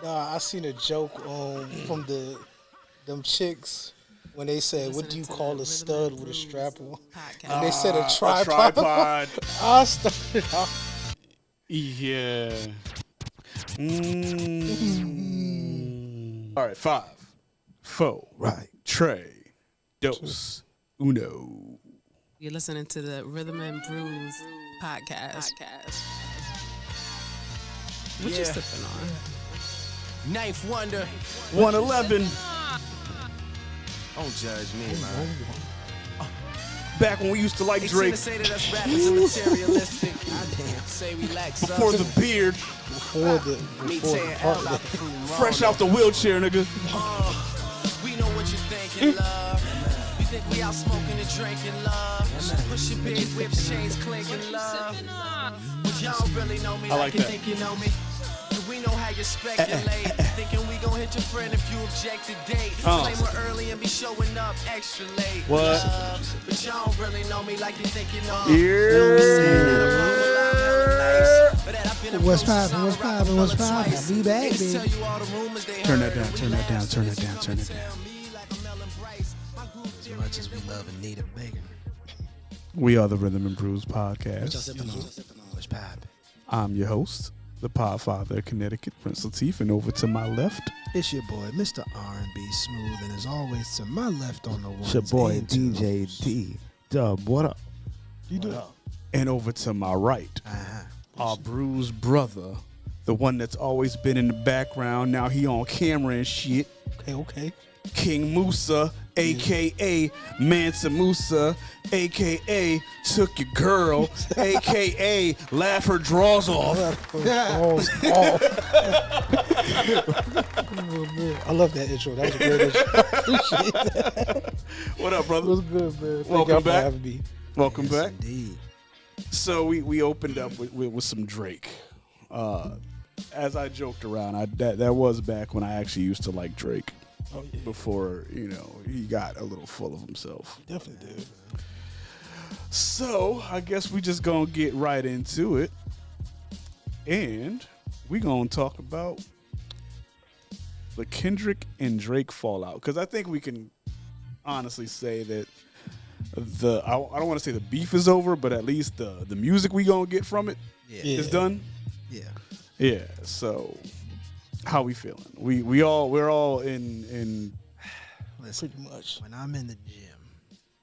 Nah, I seen a joke from them chicks when they said, "What do you call a stud with a strap on?" And they said a tripod. A tripod. I started off. Yeah. All right, 5, 4, Right. Trey, dos, uno. You're listening to the Rhythm and Brewz podcast. What you sipping on? Ninth Wonder. 111. Don't judge me, man. Back when we used to like Drake. They say that us rappers are materialistic. Say we lack Before the beard. Before the part that Fresh out the wheelchair, nigga. We know what you're thinking, love. You think we out smoking and drinking, love. Push your big whips, chains clinking, love. But y'all really know me I like like you that. think you know me. We know how you speculate. Thinking we gon' hit your friend if you object to date. Claim we're early and be showing up extra late. What? Love. But y'all don't really know me like you think you know me. What's poppin', what's poppin', what's poppin'? We back, baby. Turn that down, turn that down, turn that down, turn it down. As much as we love Anita Baker. We are the Rhythm and Brewz podcast. What's poppin'? I'm your host, the Podfather of Connecticut, Prince Latif, and over to my left, It's your boy, Mr. R&B Smooth, and as always, to my left on the ones It's your boy and twos. DJ D Dub. What up? You do it. and over to my right, our Brewz brother, the one that's always been in the background. Now he on camera and shit. Okay. King Musa, a.k.a. Mansa Musa, a.k.a. Took Your Girl, a.k.a. Laugh Her Draws Off. I love that intro. That was a great intro. I appreciate that. What up, brother? It was good, man. Thank Welcome y'all for back. having me. Welcome Yes, back. indeed. So we opened up with some Drake. As I joked around, that was back when I actually used to like Drake. Oh, yeah. Before, he got a little full of himself. Definitely did. So I guess we just gonna get right into it. And we gonna talk about the Kendrick and Drake fallout. Because I think we can honestly say that I don't want to say the beef is over, but at least the music we gonna get from it is done. Yeah. Yeah. So how we feeling? We're all in. Listen, Pretty much. when I'm in the gym,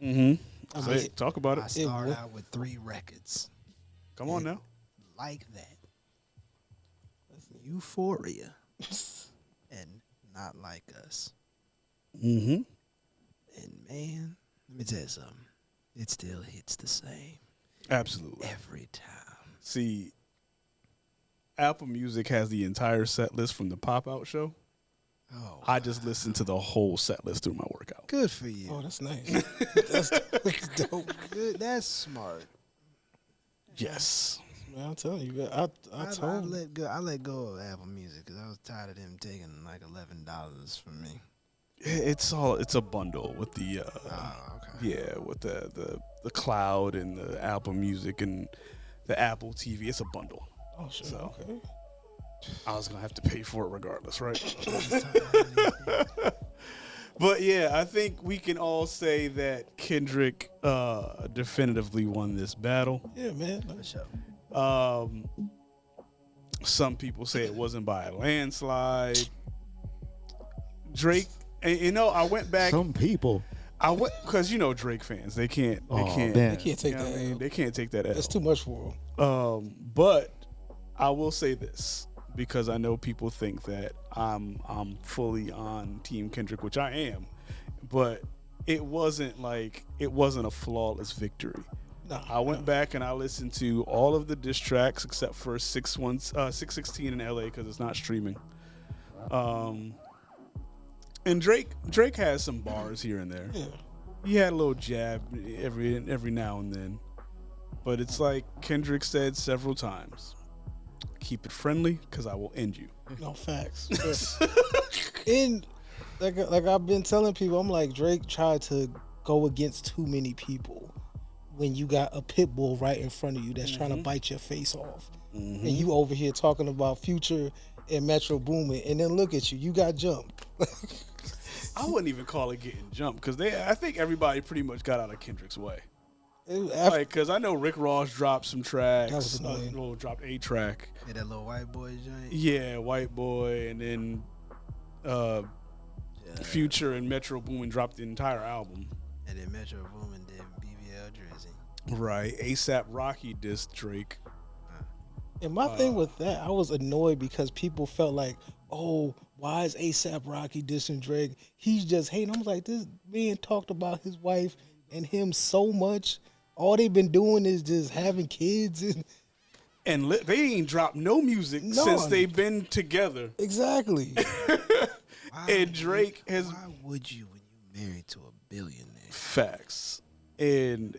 Mm-hmm. I mean, Talk about I it. start out with 3 records. Come on now. Like that. Euphoria. And Not Like Us. Mm-hmm. And man, let me tell you something. It still hits the same Absolutely. every time. See, Apple Music has the entire set list from the Pop-Out show. Oh, I just listened to the whole set list through my workout. good for you. Oh, that's nice. That's dope. Good. That's smart. Yes. Man, I'm telling you, man, I I told you. I let go of Apple Music because I was tired of them taking like $11 from me. It's a bundle with the with the cloud and the Apple Music and the Apple TV. It's a bundle. Oh, shit. So. Okay. I was gonna have to pay for it regardless, right? But yeah, I think we can all say that Kendrick definitively won this battle. Yeah, man. For sure. Some people say it wasn't by a landslide. Drake, and I went back. Some people. I went because Drake fans, they can't. Oh, They damn. Can't take you know that. what I mean? They can't take that L. That's too much for him. But I will say this because I know people think that I'm fully on Team Kendrick, which I am, but it wasn't a flawless victory. Nah, I went back and I listened to all of the diss tracks except for 616 in LA because it's not streaming. And Drake has some bars here and there. Yeah. He had a little jab every now and then. But it's like Kendrick said several times, keep it friendly because I will end you. No facts. And like I've been telling people, I'm like, Drake tried to go against too many people when you got a pit bull right in front of you that's trying to bite your face off. And you over here talking about Future and Metro Boomin, and then look at you, you got jumped. I wouldn't even call it getting jumped because I think everybody pretty much got out of Kendrick's way. Like, because I know Rick Ross dropped some tracks. That was annoying. Dropped a track. Yeah, that little white boy joint. Yeah, White Boy, and then Future and Metro Boomin dropped the entire album. And then Metro Boomin did BBL Drizzy. Right, ASAP Rocky dissed Drake. And my thing with that, I was annoyed because people felt like, oh, why is ASAP Rocky dissing Drake? He's just hating. I was like, this man talked about his wife and him so much. All they've been doing is just having kids. And they ain't dropped no music since they've been together. Exactly. And Drake has... Why would you when you married to a billionaire? Facts. And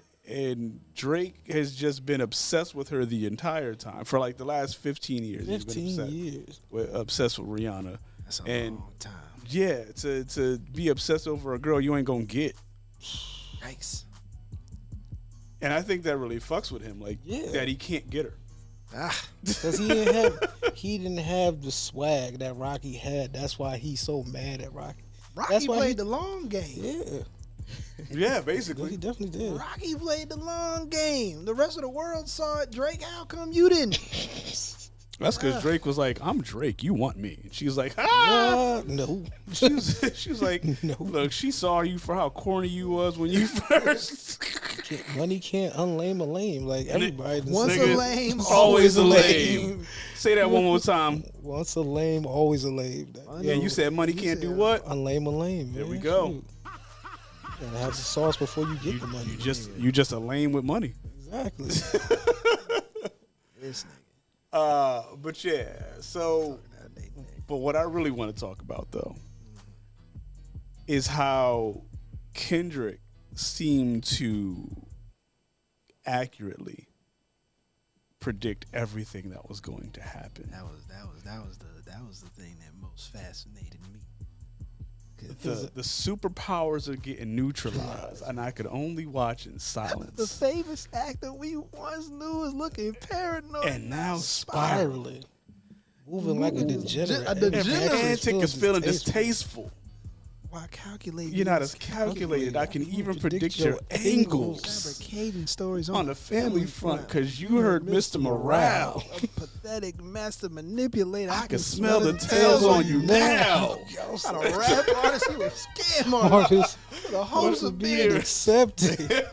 Drake has just been obsessed with her the entire time. For like the last 15 years. 15 years. Obsessed with Rihanna. That's a long time. Yeah, to be obsessed over a girl you ain't gonna get. Yikes. And I think that really fucks with him. Like, that he can't get her. Because he didn't have the swag that Rocky had. That's why he's so mad at Rocky. Rocky played the long game. Yeah. Yeah, basically. He definitely did. Rocky played the long game. The rest of the world saw it. Drake, how come you didn't? That's because Drake was like, I'm Drake, you want me. And she was like, ah! No. She was like, No. Look, she saw you for how corny you was when you first. Money can't unlame a lame. Like, everybody. Once a lame, always a lame. Say that one more time. Once a lame, always a lame. Yeah, you said money can't do what? Unlame a lame. There man. we go. Shoot. You gotta have the sauce before you get the money. You just a lame with money. Exactly. This nigga. But yeah, so, but what I really want to talk about though is how Kendrick seemed to accurately predict everything that was going to happen. That was the thing that most fascinated me. The superpowers are getting neutralized, and I could only watch in silence. The famous actor we once knew is looking paranoid, and now spiraling, moving like a degenerate. Antic is feeling distasteful. Why calculate? You're not as calculated. I can even predict your angles. Fabricating stories on the family front because you heard Mr. Morale. A pathetic master manipulator. I can smell the tails on you now. Not a rap artist, you a scam artist. The hopes of being accepted.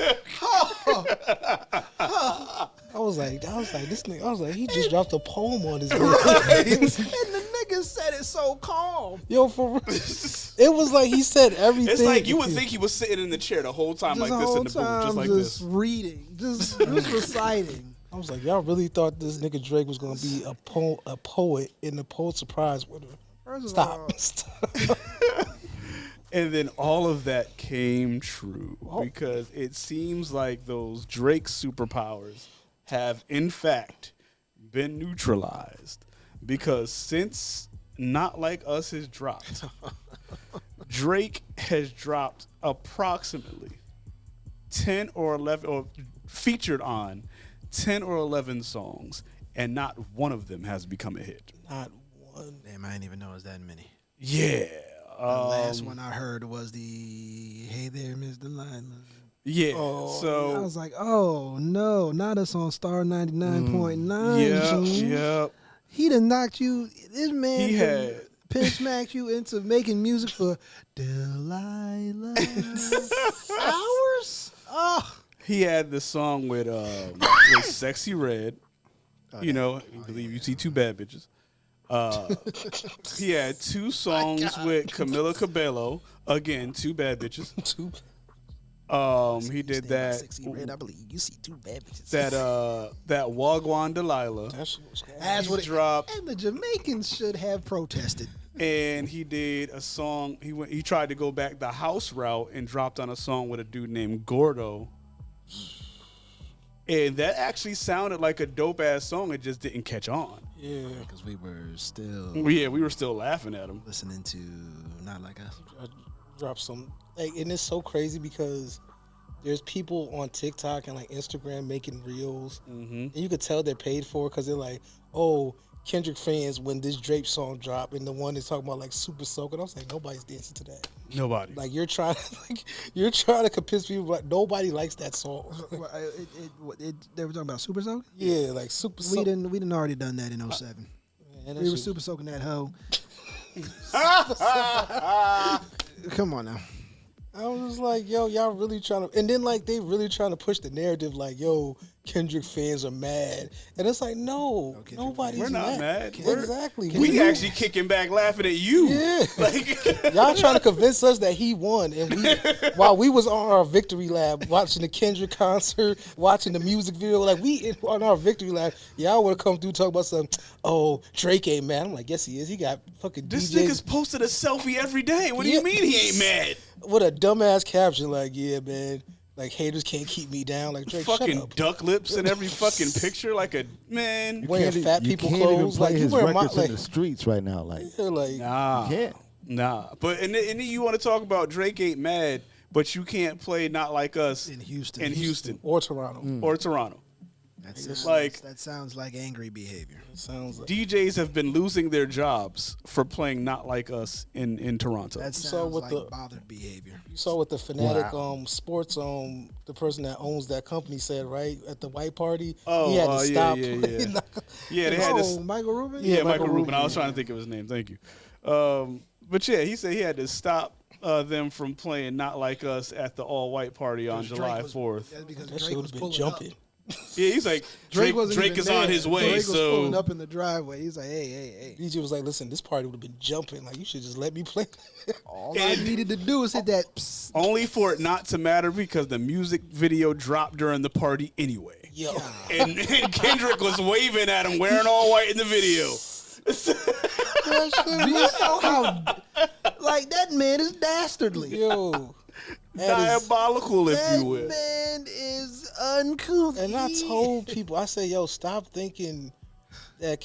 I was like, this nigga. I was like, he just dropped a poem on his right. And the nigga said it so calm. Yo, for real. It was like he said everything. It's like you would think he was sitting in the chair the whole time, like this in the booth, just like this. Reading, just reciting. I was like, y'all really thought this nigga Drake was gonna be a poet in the Pulitzer Prize winner? Stop. And then all of that came true because it seems like those Drake superpowers have in fact been neutralized because since Not Like Us has dropped, Drake has dropped approximately 10 or 11 or featured on 10 or 11 songs, and not one of them has become a hit. Not one. Damn, I didn't even know it was that many. Yeah. The last one I heard was the Hey There, Miss Delilah. Yeah. So I was like, oh no, not us on Star 99.9. Yep. He done knocked you. This man he had pinch smacked you into making music for Delilah. Hours? Oh. He had the song with Sexy Red. You know, I believe you see two bad bitches. He had two songs with Camila Cabello. Again, two bad bitches. He did that. Sexy Red, I believe you see two bad bitches. That Wagwan Delilah. That's what dropped. And the Jamaicans should have protested. And he did a song. He tried to go back the house route and dropped on a song with a dude named Gordo. And that actually sounded like a dope ass song. It just didn't catch on. Yeah, because we were still. Yeah, we were still laughing at him. Listening to Not Like Us. I dropped some, and it's so crazy because there's people on TikTok and like Instagram making reels, and you could tell they're paid for because they're like, oh, Kendrick fans when this Drake song dropped and the one that's talking about like Super Soaker. I was like, nobody's dancing to that. Nobody. Like you're trying to convince people, but nobody likes that song. They were talking about Super Soaker? Yeah, like Super We Soaker. didn't already done that in 07. Man, We were Super Soaking that hoe. Come on now. I was just like, yo, y'all really trying to, and then like they really trying to push the narrative, like, yo, Kendrick fans are mad, and it's like, no, nobody's We're not mad. Exactly, We actually kicking back, laughing at you. Yeah, Like y'all trying to convince us that he won, and while we was on our victory lap watching the Kendrick concert, watching the music video, like on our victory lap, y'all would have come through talking about some, oh, Drake ain't mad. I'm like, yes he is. He got fucking this DJs nigga's posted a selfie every day. What do you mean he ain't mad? with a dumbass caption like, yeah, man. Like, haters can't keep me down. Like, Drake, shut Fucking up. duck lips in every fucking picture, like a man. Wearing fat You people can't even clothes. play Like, you his wearing records like, in the streets right now. Like, yeah, like, Nah, you can't. nah. But and then you want to talk about Drake ain't mad, but you can't play Not Like Us In Houston. in Houston or Toronto. or Toronto. That sounds like angry behavior. It sounds like DJs have been losing their jobs for playing Not Like Us in Toronto. That saw sounds what like the- bothered behavior. you saw what the Fanatic sports the person that owns that company said, right? At the white party, Oh, he had to stop yeah. playing. Yeah, they had this. Michael Rubin? Yeah, Michael Michael Rubin. I Rubin, was trying to think of his name. Thank you. But yeah, he said he had to stop them from playing Not Like Us at the all-white party on July 4th. That's because That Drake shit would was have been pulling jumping. up. Yeah, he's like, Drake wasn't even is there. on his way, Drake was so pulling up in the driveway. He's like, hey. DJ was like, listen, this party would have been jumping. Like, you should just let me play. All I needed to do was hit that. Psst. only for it not to matter because the music video dropped during the party anyway. Yo. And Kendrick was waving at him wearing all white in the video. Do you know how, like, that man is dastardly. Yo. Diabolical, if That you will. man is uncouth. And I told people, I said, yo, stop thinking that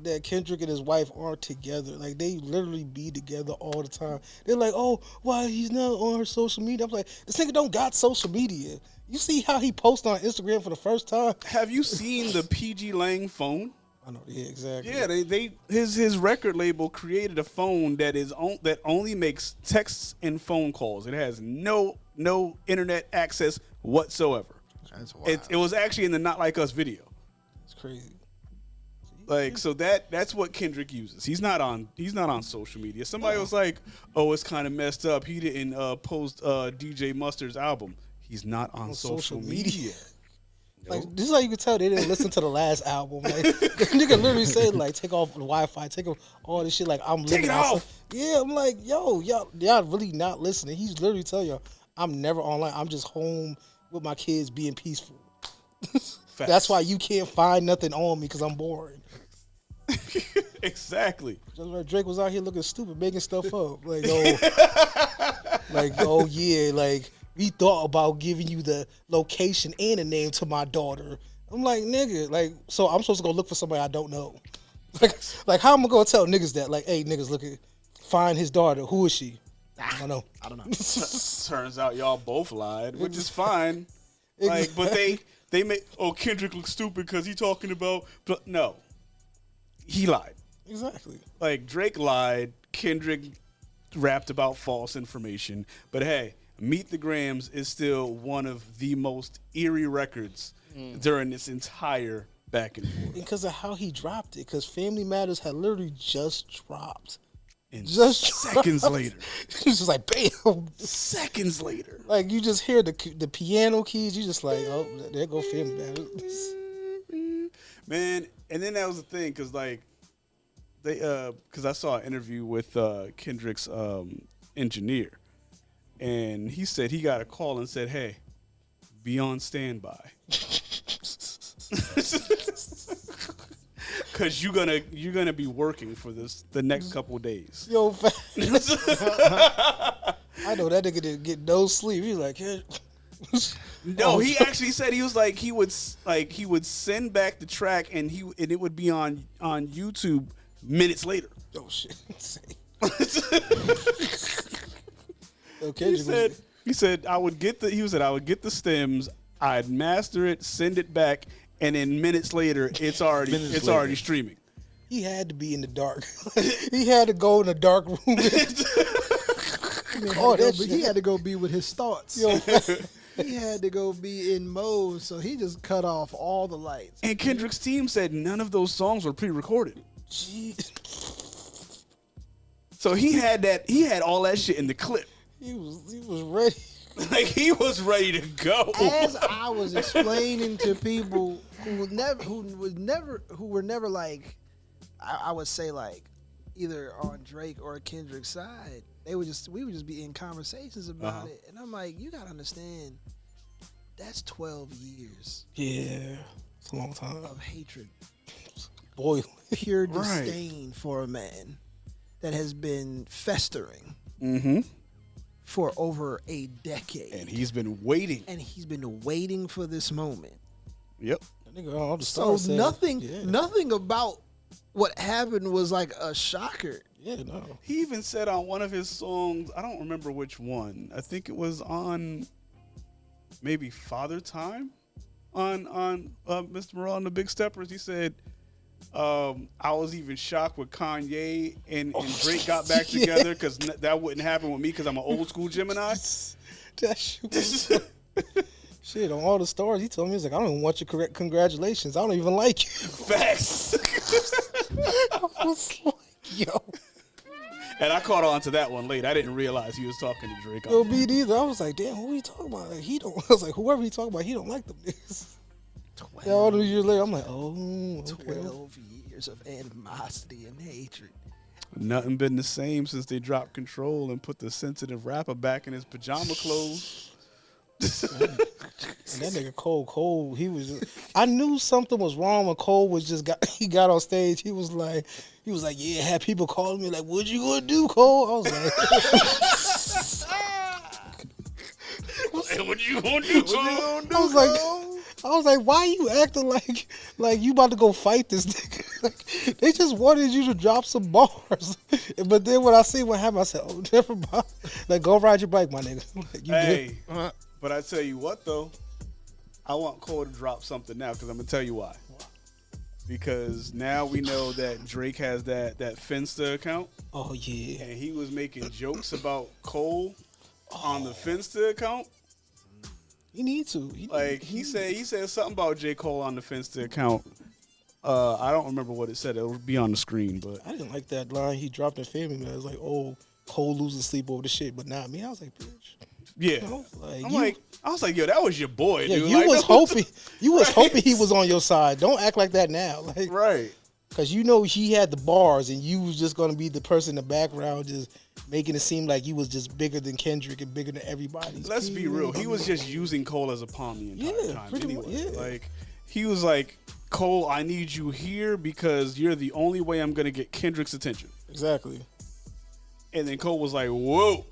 that Kendrick and his wife aren't together. Like, they literally be together all the time. They're like, oh, why he's not on her social media? I'm like, this nigga don't got social media. You see how he posts on Instagram for the first time? Have you seen the PG Lang phone? I know, yeah, exactly. Yeah, his record label created a phone that that only makes texts and phone calls. It has no internet access whatsoever. That's wild. It was actually in the Not Like Us video. It's crazy. Like, so that's what Kendrick uses. He's not on social media. Somebody was like, "Oh, it's kind of messed up. He didn't post DJ Mustard's album. He's not on social media." Like, this is how you can tell they didn't listen to the last album. Like, the nigga literally said, like, take off the Wi-Fi, take off all this shit. Like, I'm living it outside. off. Yeah, I'm like, yo, y'all really not listening. He's literally telling y'all, I'm never online. I'm just home with my kids being peaceful. That's why you can't find nothing on me because I'm boring. Exactly. Just like Drake was out here looking stupid, making stuff up. Like, oh yeah, like, we thought about giving you the location and a name to my daughter. I'm like, nigga, like, so I'm supposed to go look for somebody I don't know. Like how am I gonna tell niggas that? Like, hey, niggas, find his daughter. Who is she? I don't know. Turns out y'all both lied, which is fine. Like, but they make Kendrick look stupid because he talking about no, he lied. Exactly. Like, Drake lied, Kendrick rapped about false information, but hey, Meet the Grams is still one of the most eerie records during this entire back and forth. Because of how he dropped it. Because Family Matters had literally just dropped. And Just seconds later. It's just like, bam. Seconds later. Like, you just hear the piano keys. You just like, oh, there go Family Matters. Man, and then that was the thing, because like because I saw an interview with Kendrick's engineer, and he said he got a call and said, hey, be on standby. Because you're gonna be working for the next couple of days. Yo, I know that nigga didn't get no sleep. He was like, hey. No, he actually said he was like he would send back the track and it would be on YouTube minutes later. Oh shit. Okay. He said I would get the stems, I'd master it, send it back, and then minutes later it's already streaming. he had to be in the dark. He had to go in a dark room. He had to go be with his thoughts. Yo, He had to go be in mode, so he just cut off all the lights. And Kendrick's team said none of those songs were pre-recorded. So he had all that shit in the clip. he was ready. Like he was ready to go. As I was explaining to people who were never like, I would say like, either on Drake or Kendrick's side, we would just be in conversations about it, and I'm like, you gotta understand, that's 12 years. Yeah, it's a long time. Of hatred, Boy, pure disdain for a man that has been festering for over a decade, And he's been waiting. for this moment. Yep. all the So stars said, nothing about what happened was like a shocker. Yeah, no. He even said on one of his songs, I don't remember which one. I think it was on maybe Father Time on Mr. Morale and the Big Steppers. He said, I was even shocked when Kanye and Drake got back together because that wouldn't happen with me because I'm an old school Gemini. That shit was shit on all the stars. He told me, he's like, I don't even want your congratulations. I don't even like you. Facts. I was like, yo. And I caught on to that one late. I didn't realize he was talking to Drake. Yo, me neither. I was like, damn, who are you talking about? Like, he don't. I was like, whoever he talking about, he don't like them niggas. Yeah, all those years later, I'm like, oh, okay. 12 years of animosity and hatred. Nothing been the same since they dropped Control and put the sensitive rapper back in his pajama clothes. And that nigga Cole, he was. I knew something was wrong when Cole he got on stage. He was like, yeah, had people calling me like, what you gonna do, Cole? I was like, Hey, what you gonna do, Cole? I was like, why you acting like you about to go fight this nigga? Like, they just wanted you to drop some bars. But then when I see what happened, I said, oh, never mind. Like, go ride your bike, my nigga. Like, you Hey, good. but I tell you what, though, I want Cole to drop something now because I'm gonna tell you why. Because now we know that Drake has that Finsta account. Oh yeah. And he was making jokes about Cole on the Finsta account. You need to. He said something about J. Cole on the Finsta account. I don't remember what it said. It will be on the screen, but I didn't like that line he dropped in Family Man. It was like, oh, Cole loses sleep over the shit, but not me. I was like, bitch. yeah. You know, I was like, yo, that was your boy, yeah, dude. you Like, was hoping Right. hoping he was on your side. Don't act like that now. Like, right. because you know he had the bars, and you was just gonna be the person in the background, just making it seem like you was just bigger than Kendrick and bigger than everybody. Let's be real. He was just using Cole as a pawn the entire time. pretty Anyway, much, yeah. like he was like, Cole, I need you here because you're the only way I'm gonna get Kendrick's attention. Exactly. And then Cole was like, whoa,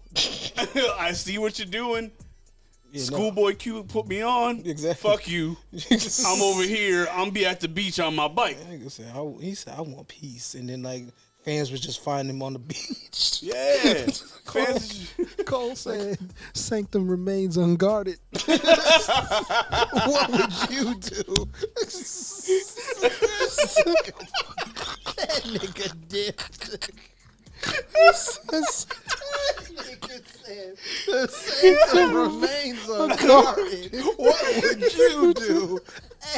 I see what you're doing. Yeah, Schoolboy Q put me on. Exactly. Fuck you. I'm over here. I'm be at the beach on my bike. He said, I want peace. And then, like, fans was just finding him on the beach. Yeah. Fans, Cole said, "Sanctum remains unguarded." What would you do? That nigga dipped. Nigga said, "The sanctum remains unguarded." What would you do?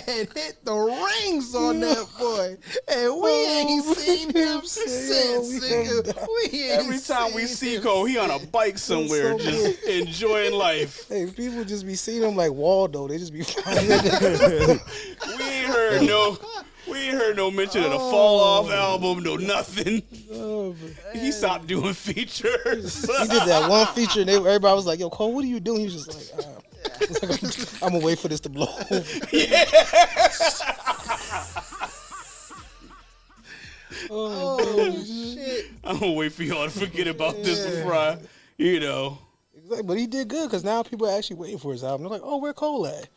And hit the rings on that boy, and we ain't seen him since. Nigga. every time we see Cole, he on a bike somewhere, just enjoying life. Hey, people just be seeing him like Waldo. They just be finding that. We ain't heard no mention of the Fall Off album, no nothing. He stopped doing features. He did that one feature, and everybody was like, yo, Cole, what are you doing? He was just like, I'm going to wait for this to blow over. Yeah. Oh shit! I'm gonna wait for y'all to forget about this before I, Exactly. But he did good because now people are actually waiting for his album. They're like, oh, where Cole at?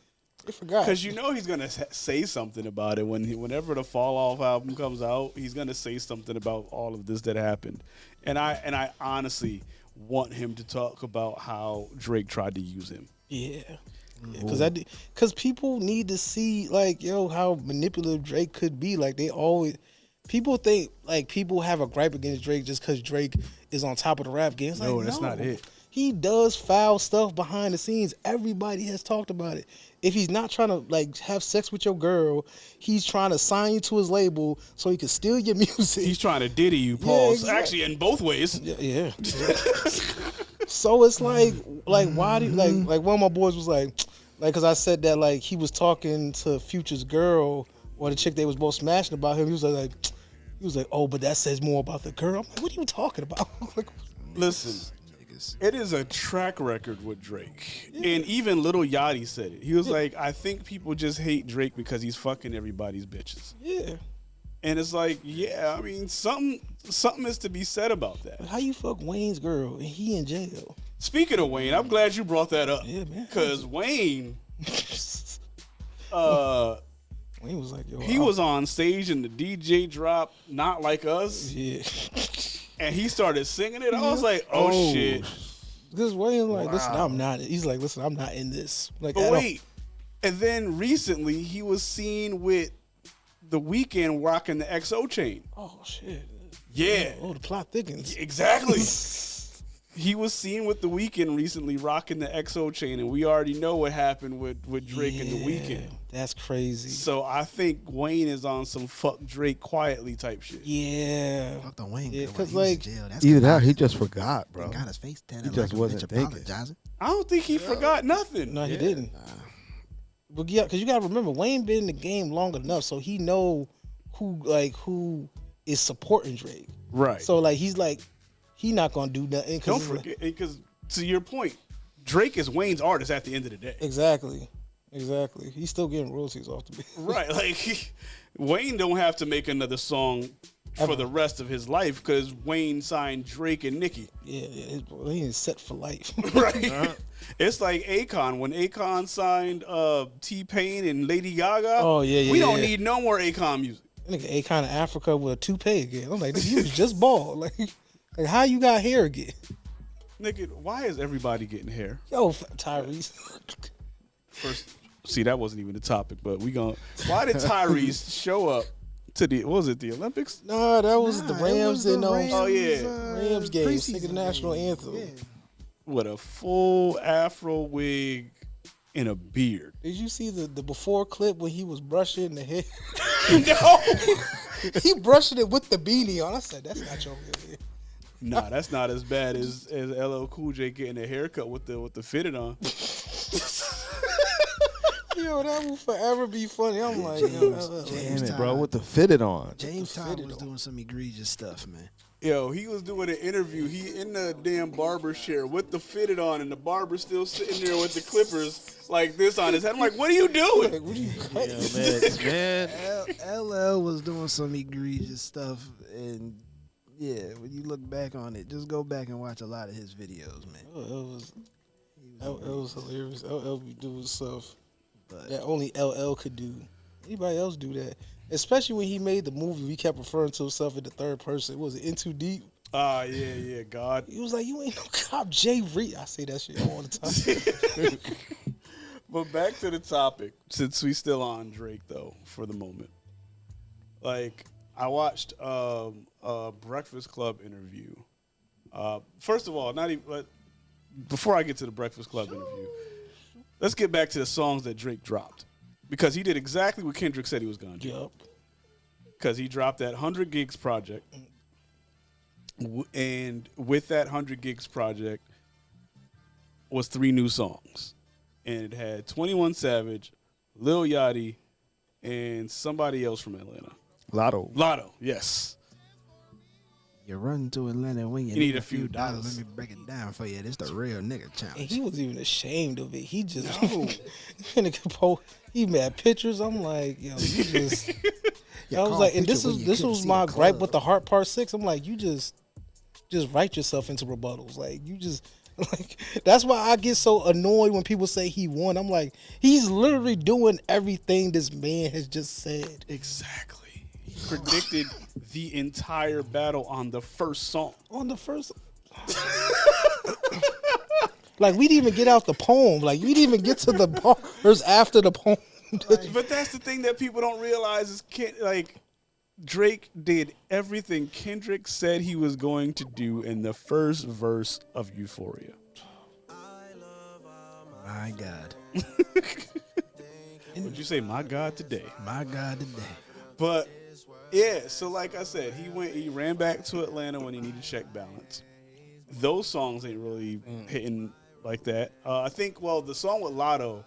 They forgot. Because he's gonna say something about it whenever the Fall Off album comes out. He's gonna say something about all of this that happened, and I honestly want him to talk about how Drake tried to use him. Yeah. Because people need to see, like, yo, how manipulative Drake could be. Like, they always, people think like people have a gripe against Drake just because Drake is on top of the rap game. It's No, like, that's not it. He does foul stuff behind the scenes. Everybody has talked about it. If he's not trying to like have sex with your girl, he's trying to sign you to his label so he can steal your music. He's trying to diddy you, pause. exactly. Actually, in both ways. Yeah. So it's like why do like one of my boys was like because I said that like he was talking to Future's girl or the chick they was both smashing about him. He was like, oh, but that says more about the girl. I'm like, what are you talking about? Like, Listen, it is a track record with Drake. And even Lil Yachty said it. He was like, I think people just hate Drake because he's fucking everybody's bitches. yeah. And it's like, yeah, I mean, something is to be said about that. How you fuck Wayne's girl and he in jail? Speaking of Wayne, I'm glad you brought that up. Yeah, man. Because Wayne, Wayne was like, yo, he was on stage and the DJ dropped Not Like Us. yeah. And he started singing it. I was like, oh shit. Because Wayne like, listen, I'm not. He's like, listen, I'm not in this. Like, But wait. And then recently he was seen with The Weeknd rocking the XO chain. Oh shit. Yeah. Oh, the plot thickens. Exactly. He was seen with The Weeknd recently rocking the XO chain, and we already know what happened with Drake and The Weeknd. That's crazy. So I think Wayne is on some fuck Drake quietly type shit. Yeah. Fuck the Wayne. Yeah, girl, 'cause, he was in like, jail. That's Either that or he just forgot, bro. got his face tatted. He just like a wasn't bitch thinking. apologizing. I don't think he forgot nothing. No, he didn't. But yeah, because you gotta remember, Wayne been in the game long enough, so he know who is supporting Drake. Right. So like he's like, he not gonna do nothing. Don't forget, because to your point, Drake is Wayne's artist at the end of the day. Exactly. He's still getting royalties off the beat. Right. Like Wayne don't have to make another song for the rest of his life because Wayne signed Drake and Nicki. Yeah, he is set for life. Right. It's like Akon. When Akon signed T-Pain and Lady Gaga, we don't need no more Akon music. Nigga, Akon in Africa with a toupee again. I'm like, nigga, you was just bald. Like how you got hair again? Nigga, why is everybody getting hair? Yo, Tyrese. First, see, that wasn't even the topic, but why did Tyrese show up to the Olympics? Nah, that was the Rams and Rams game. preseason Nigga, the national game. anthem. Yeah. With a full afro wig and a beard. Did you see the before clip when he was brushing the hair? No. He brushing it with the beanie on. I said, that's not your real hair. Nah, that's not as bad as LL Cool J getting a haircut with the fitted on. Yo, that will forever be funny. I'm like, yo, Damn it, bro, with the fitted on. James Todd was doing some egregious stuff, man. Yo, he was doing an interview. He in the damn barber chair with the fitted on, and the barber still sitting there with the clippers like this on his head. I'm like, what are you doing? like, what are you Man. LL was doing some egregious stuff, and yeah, when you look back on it, just go back and watch a lot of his videos, man. It was hilarious. LL be doing stuff that only LL could do. Anybody else do that? Especially when he made the movie, he kept referring to himself in the third person. Was it In Too Deep? Yeah, God. He was like, you ain't no cop, Jay Reed. I say that shit all the time. But back to the topic, since we still on Drake though, for the moment. Like, I watched a Breakfast Club interview. First of all, before I get to the Breakfast Club interview, let's get back to the songs that Drake dropped. Because he did exactly what Kendrick said he was going to do. Yup. Because he dropped that 100 Gigs project. And with that 100 Gigs project was 3 new songs. And it had 21 Savage, Lil Yachty, and somebody else from Atlanta. Lotto, yes. You run to Atlanta when you need a few dollars. Let me break it down for you. This the real nigga challenge. And he wasn't even ashamed of it. He just he made pictures. I'm like, yo, you just. I was like, and this was my gripe with the Heart Part 6. I'm like, you just write yourself into rebuttals. Like you just like that's why I get so annoyed when people say he won. I'm like, he's literally doing everything this man has just said. Exactly. He predicted the entire battle on the first song. On the first. Like, we didn't even get out the poem. Like, we didn't even get to the bars after the poem. But that's the thing that people don't realize is Drake did everything Kendrick said he was going to do in the first verse of Euphoria. My God. Would you say, my God, today? My God today. But, yeah, so like I said, he ran back to Atlanta when he needed check balance. Those songs ain't really hitting like that. I think, well, the song with Lotto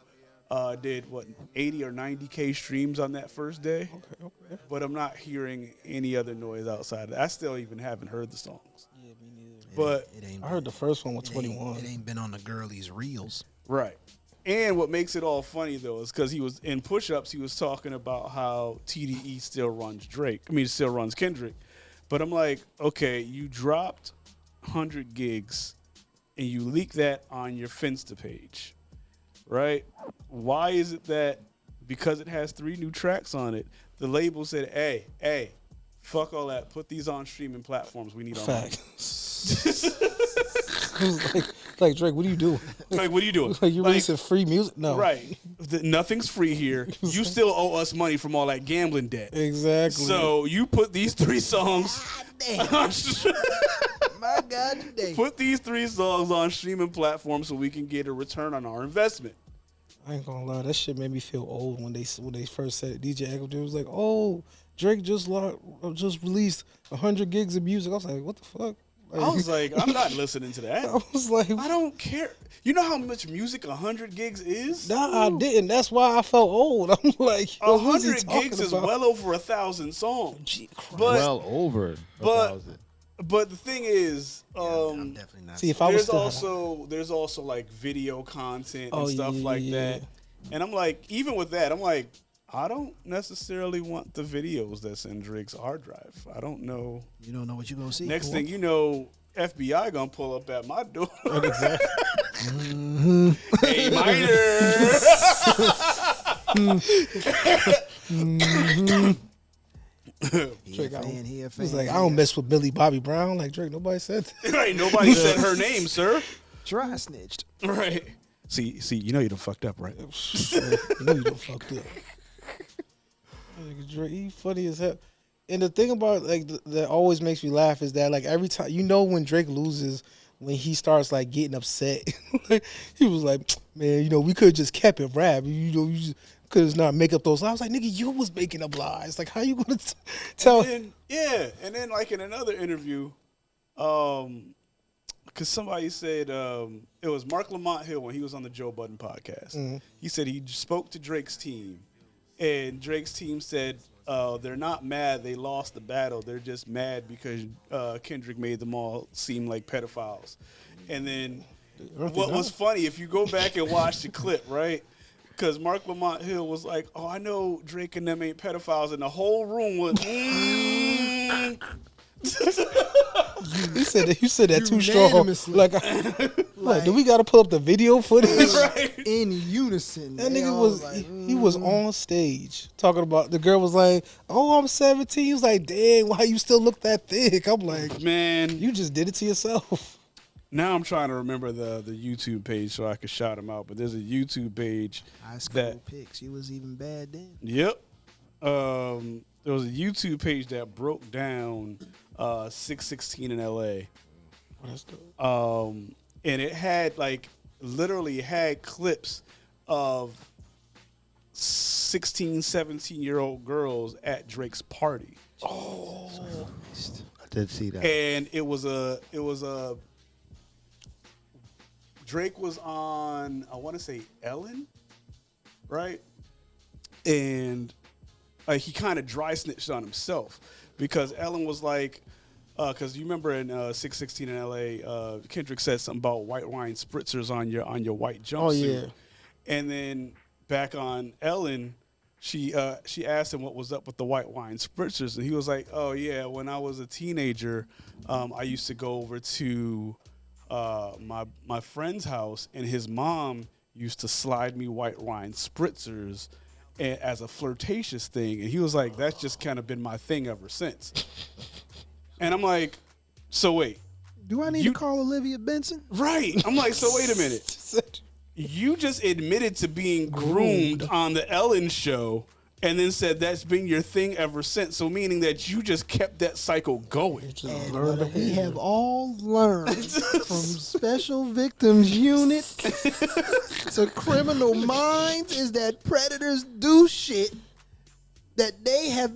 did, 80 or 90K streams on that first day? Okay. But I'm not hearing any other noise outside of that. I still even haven't heard the songs. Yeah, me neither. But, I heard the first one with 21. It ain't been on the girlies' reels. right. And what makes it all funny, though, is because he was in push-ups, he was talking about how TDE still runs still runs Kendrick. But I'm like, okay, you dropped 100 gigs and you leaked that on your Finsta page, right? Why is it that because it has 3 new tracks on it, the label said, hey, fuck all that, put these on streaming platforms, we need all that. like Drake, what are you doing? Like, what are you doing? Like, you releasing free music? No. Right. Nothing's free here. You still owe us money from all that gambling debt. Exactly. So you put these 3 songs. My God today. Put these 3 songs on streaming platforms so we can get a return on our investment. I ain't gonna lie, that shit made me feel old when they first said it. DJ Echo was like, "Oh, Drake just released 100 gigs of music." I was like, "What the fuck?" I was like, I'm not listening to that. I was like, I don't care. You know how much music 100 gigs is? Nah, I didn't. That's why I felt old. I'm like, yo, what is he 100 gigs is talking about? well over 1,000 songs. Gee, Christ. But well over a but- thousand. but the thing is, I'm definitely not. see, if I was there's also like video content and Oh, stuff like yeah. that. And I'm like, even with that, I'm like, I don't necessarily want the videos that's in Drake's hard drive. I don't know. You don't know what you're gonna see. Next thing you know, FBI gonna pull up at my door. Exactly. Hey, minor. Drake, He a fan. He's like, I don't mess with Millie Bobby Brown. Like, Drake, nobody said that. Right, nobody said her name, sir. Dry snitched. Right. See, you know you done fucked up, right? You know you done fucked up. Nigga, Drake, he funny as hell. And the thing about like that always makes me laugh is that like every time when Drake loses, when he starts like getting upset, he was like, "Man, we could have just kept it rap. You just could have not make up those lies." I was like, "Nigga, you was making up lies. Like, how you gonna tell?" And then like in another interview, because somebody said it was Mark Lamont Hill when he was on the Joe Budden podcast. Mm-hmm. He said he spoke to Drake's team, and Drake's team said they're not mad they lost the battle. They're just mad because Kendrick made them all seem like pedophiles. And then what was funny, if you go back and watch the clip, right? Because Mark Lamont Hill was like, "Oh, I know Drake and them ain't pedophiles," and the whole room was. You said that too strong. Unanimously. Like, do we got to pull up the video footage? Right. In unison. That They nigga all was like, he was on stage talking about the girl was like, "Oh, I'm 17." He was like, "Dang, why you still look that thick?" I'm like, Man, you just did it to yourself. now I'm trying to remember the YouTube page so I could shout him out. But there's a YouTube page. high school that- pics. She was even bad then. Yep. There was a YouTube page that broke down 616 in LA. And it had literally had clips of 16, 17-year-old girls at Drake's party. I did see that. And it was a Drake was on, I want to say Ellen, right? And he kind of dry snitched on himself because Ellen was like, because you remember in 616 in LA, Kendrick said something about white wine spritzers on your white jumpsuit. Oh, yeah. And then back on Ellen, she asked him what was up with the white wine spritzers, and he was like, "Oh yeah, when I was a teenager, I used to go over to my friend's house, and his mom used to slide me white wine spritzers as a flirtatious thing." And he was like, "That's just kind of been my thing ever since." And I'm like, "So wait, Do I need to call Olivia Benson? right?" I'm like, "So wait a minute." You just admitted to being groomed on the Ellen show, and then said that's been your thing ever since. So meaning that you just kept that cycle going. Just And learn what we behavior. have all learned from Special Victims Unit to Criminal Minds is that predators do shit that they have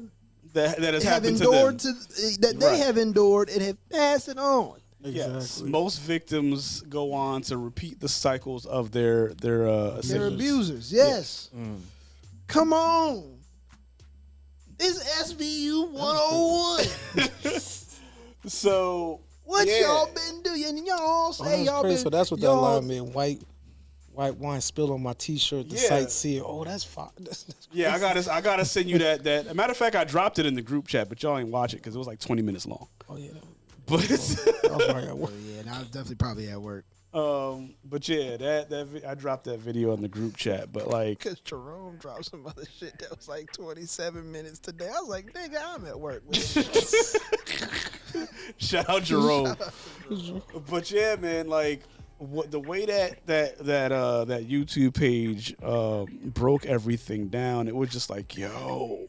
That has have happened endured to them. that they Right. have endured and have passed it on. Yes, Exactly. most victims go on to repeat the cycles of their They're assailants. abusers. Yes. Come on. It's SVU 101. So What yeah. y'all been doing? And y'all all Oh, say that's y'all crazy. been. So that's what that y'all- line meant. White wine spill on my T-shirt. The Yeah. sightseer. Oh, that's fine. Yeah, I gotta send you that. As a matter of fact, I dropped it in the group chat, but y'all ain't watch it because it was like 20 minutes long. Oh yeah. But I was right at work. Yeah, and I was definitely probably at work. but yeah, I dropped that video in the group chat. But like, Because Jerome dropped some other shit that was like 27 minutes today. I was like, nigga, I'm at work. shout out Jerome. But yeah, man, like the way that YouTube page broke everything down, it was just like, yo,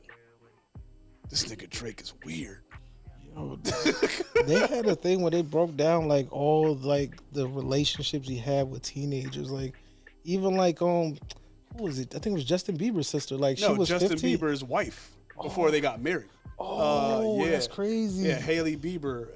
this nigga Drake is weird. They had a thing where they broke down like all like the relationships he had with teenagers, like even like who was it? I think it was Justin Bieber's sister. Like she No, was Justin 15. Bieber's wife before they got married. Oh, yeah. that's crazy. Yeah, Haley Bieber,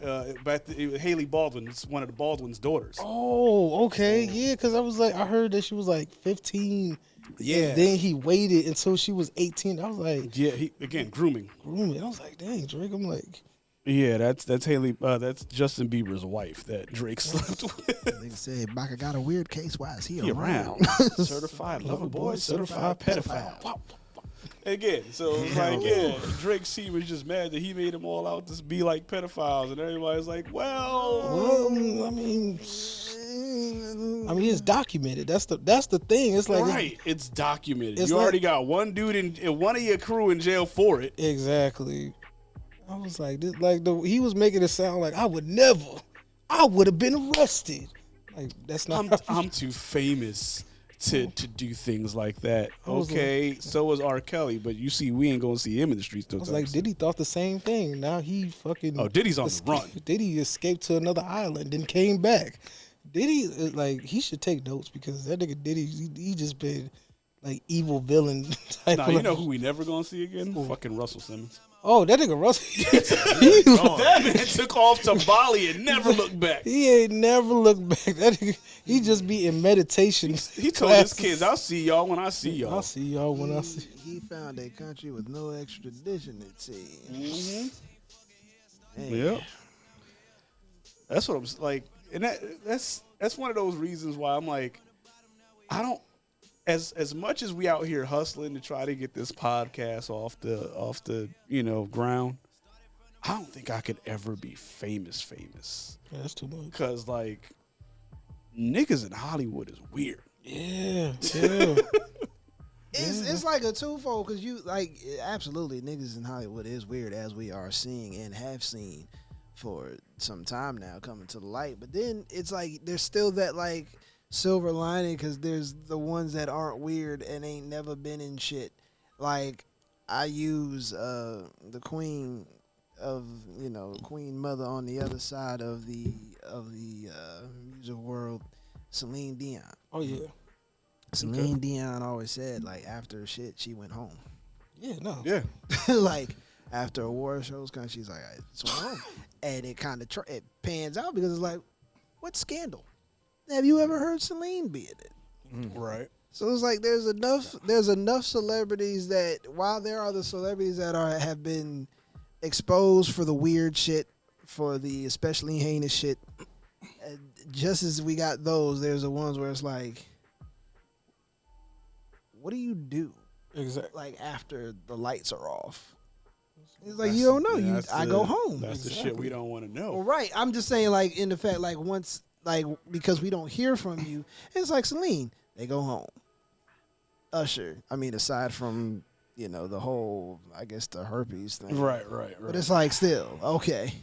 Haley Baldwin, it's one of the Baldwin's daughters. Oh, okay, yeah. Because I was like, I heard that she was like 15. Yeah. And then he waited until she was 18. I was like, Yeah, again grooming. grooming. I was like, dang, Drake. I'm like, Yeah, that's Haley. That's Justin Bieber's wife that Drake slept with. Nigga said, Baka got a weird case. Why is he He around? certified lover boy, certified pedophile. Again, so it's like, yeah, Drake C was just mad that he made them all out to be like pedophiles, and everybody's like, well, I mean, it's documented. That's the thing. It's like right, it's documented. it's You like- already got one dude in one of your crew in jail for it. Exactly. I was like, this, he was making it sound like I would have been arrested. Like that's not. I'm too famous to do things like that. was Okay, so was R. Kelly, but you see, we ain't gonna see him in the streets. I was like, Diddy thought the same thing. Now he fucking. Oh, Diddy's on the run. Diddy escaped to another island, then came back. Diddy, like, he should take notes because that nigga Diddy, he just been like evil villain type. Nah, of you know who we never gonna see again? Fucking Russell Simmons. Oh, that nigga Russell. That man took off to Bali and never looked back. He ain't never looked back. That nigga, he just be in meditation. He told his kids, "I'll see y'all when I see y'all." I'll see y'all when I see. He found a country with no extradition, it seems. Yep. That's what I'm like, and that's one of those reasons why I'm like, I don't. As much as we out here hustling to try to get this podcast off the ground, I don't think I could ever be famous. Yeah, that's too much. Cause like niggas in Hollywood is weird. Yeah. It's like a twofold because you like absolutely niggas in Hollywood is weird as we are seeing and have seen for some time now coming to the light. But then it's like there's still that like silver lining because there's the ones that aren't weird and ain't never been in shit. Like I use the queen of Queen Mother on the other side of the music world, Celine Dion. Oh yeah. Celine Dion always said like after shit she went home. Yeah. No. Yeah. Like after award shows, kind of she's like I just went home, and it kind of it pans out because it's like, what scandal have you ever heard Celine be in it? Right. So it's like there's enough celebrities that while there are the celebrities that have been exposed for the weird shit, for the especially heinous shit, just as we got those, there's the ones where it's like, what do you do? Exactly. Like after the lights are off, it's like you don't know. I go home. That's the shit we don't want to know. Well, right. I'm just saying, like in the fact, like once, like because we don't hear from you, it's like Celine. They go home. Usher. I mean, aside from the whole, I guess the herpes thing. Right. But it's like still okay.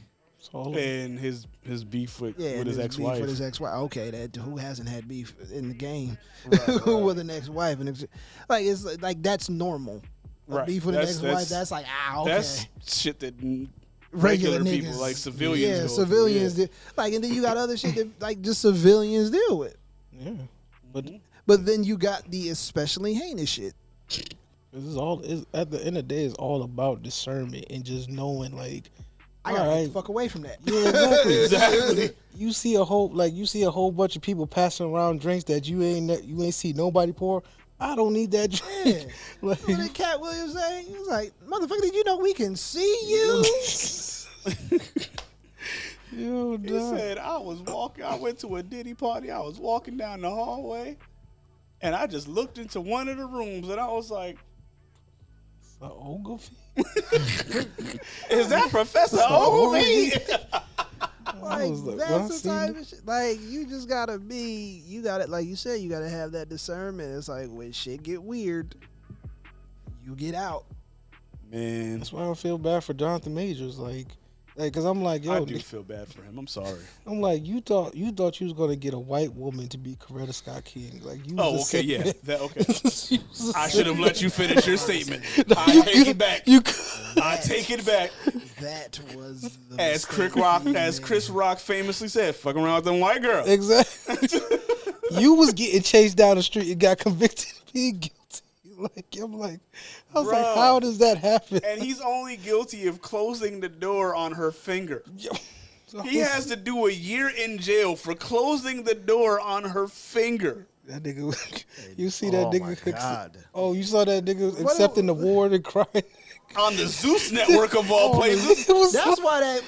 And his beef with his ex-wife. Beef with his ex-wife. Okay, that who hasn't had beef in the game with an ex-wife, and like it's like that's normal. Right. beef with an That's- ex-wife, that's- that's like, okay. That's shit that Regular people, niggas. like civilians, Yeah, go civilians. through, Like, and then you got other shit that like just civilians deal with. Yeah, but But then you got the especially heinous shit. this is all. At the end of the day, it's all about discernment and just knowing, like, I gotta all get right, the fuck away from that. yeah, exactly. You see a whole bunch of people passing around drinks that you ain't see nobody pour. I don't need that drink. Yeah. Like, What did Cat Williams say? He was like, "Motherfucker, did you know we can see you?" yo, He dog. said, I went to a Diddy party. I was walking down the hallway, and I just looked into one of the rooms, and I was like, Ogilvy? is that Professor Ogilvy? Like, was like, that's well, I the seen type it. of shit. Like, you just gotta be, you gotta, like you said, you gotta have that discernment. It's like, when shit get weird, you get out. Man, That's why I don't feel bad for Jonathan Majors. Like, cause I'm like, yo, I do feel bad for him. I'm sorry. I'm like, you thought you was gonna get a white woman to be Coretta Scott King. Like, you. Oh, was a okay, sick yeah. man. That, okay. You was a I sick should have man. let you finish your statement. I You take could- it back. You could- I take it back. That was the As mistake. Chris Rock famously said, fucking around with them white girls. Exactly. You was getting chased down the street and got convicted of being guilty. Like, I was like, Bruh. how does that happen? And he's only guilty of closing the door on her finger. So He has to do a year in jail for closing the door on her finger. that nigga. You see that Oh nigga? my God. Oh, you saw that nigga accepting the award and crying. On the Zeus network of all places. It was That's why that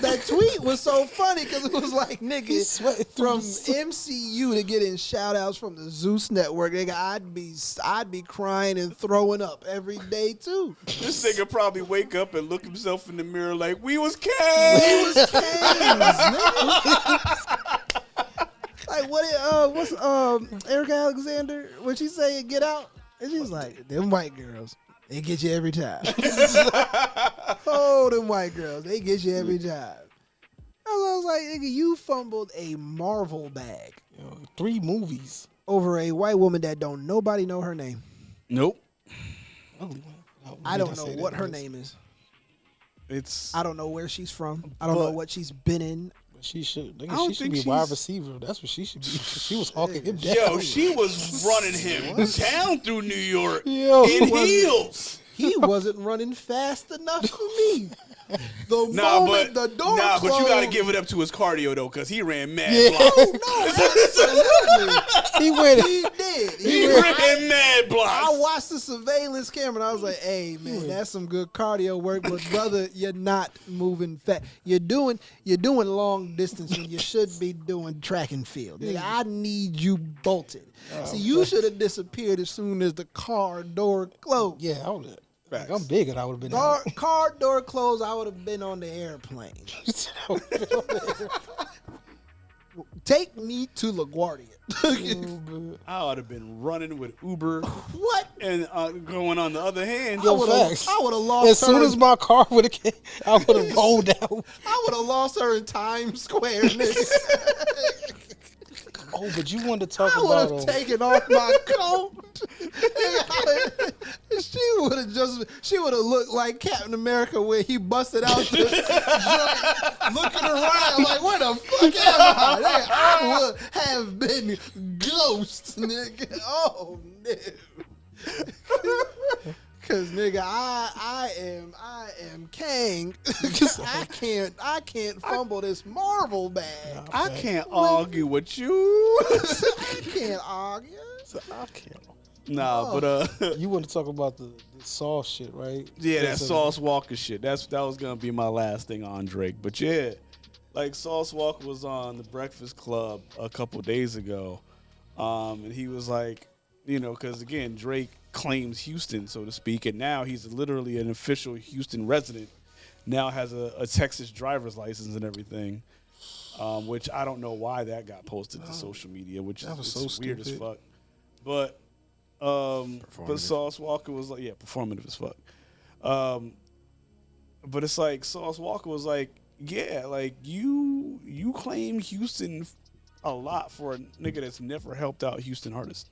that tweet was so funny, because it was like, He nigga, sweating through from the suit. MCU to getting shout outs from the Zeus network, nigga, I'd be crying and throwing up every day too. This nigga probably wake up and look himself in the mirror like, we was kings. Canes, nigga. Like what's Erica Alexander, when she say get out? And she's like, them white girls, they get you every time. Oh, them white girls, they get you every time. I was like, nigga, you fumbled a Marvel bag 3 movies. over a white woman that don't nobody know her name. Nope. Ugly one. No, I we don't didn't know say what that her was- name is. It's I don't know where she's from. I don't know But- what she's been in. She should. I don't She should think be she's- wide receiver. That's what she should be. She was hawking him down. yo, she was running him down through New York Yo. in heels. He wasn't running fast enough for me. The Nah, moment but the door but you gotta closed- give it up to his cardio though, cause he ran mad Yeah. blocks. Oh no, absolutely. He went. He did. He ran mad blocks. I watched the surveillance camera and I was like, "Hey man, that's some good cardio work, but brother, you're not moving fast. You're doing long distance when you should be doing track and field. Nigga, I need you bolted. See, you should have disappeared as soon as the car door closed. Yeah, I would. Facts. I'm big and I would have been. Car door closed. I would have been on the airplane. Take me to LaGuardia. I would have been running with Uber What? and going on the other hand. Yo, I facts. would have lost As soon her. as my car would have came, I would have rolled out. I would have lost her in Times Square, nigga. Oh, but you wanted to talk I would about. have taken off my coat. She would have looked like Captain America when he busted out the joint, looking around like, where the fuck am I? Nigga, I would have been ghost, nigga. Oh, nigga. Cause nigga, I am king. I can't fumble this Marvel bag. I can't argue with you. I can't argue. I can't. Nah, but You want to talk about the sauce shit, right? yeah, that That's a- Sauce Walker shit. That was gonna be my last thing on Drake. But yeah, like Sauce Walker was on the Breakfast Club a couple days ago, and he was like, you know, because again, Drake claims Houston, so to speak, and now he's literally an official Houston resident. Now has a Texas driver's license and everything, which I don't know why that got posted to social media, which That was is so weird as stupid. fuck. But Sauce Walker was like, yeah, performative as fuck. But it's like Sauce Walker was like, yeah, like you claim Houston a lot for a nigga that's never helped out Houston artists.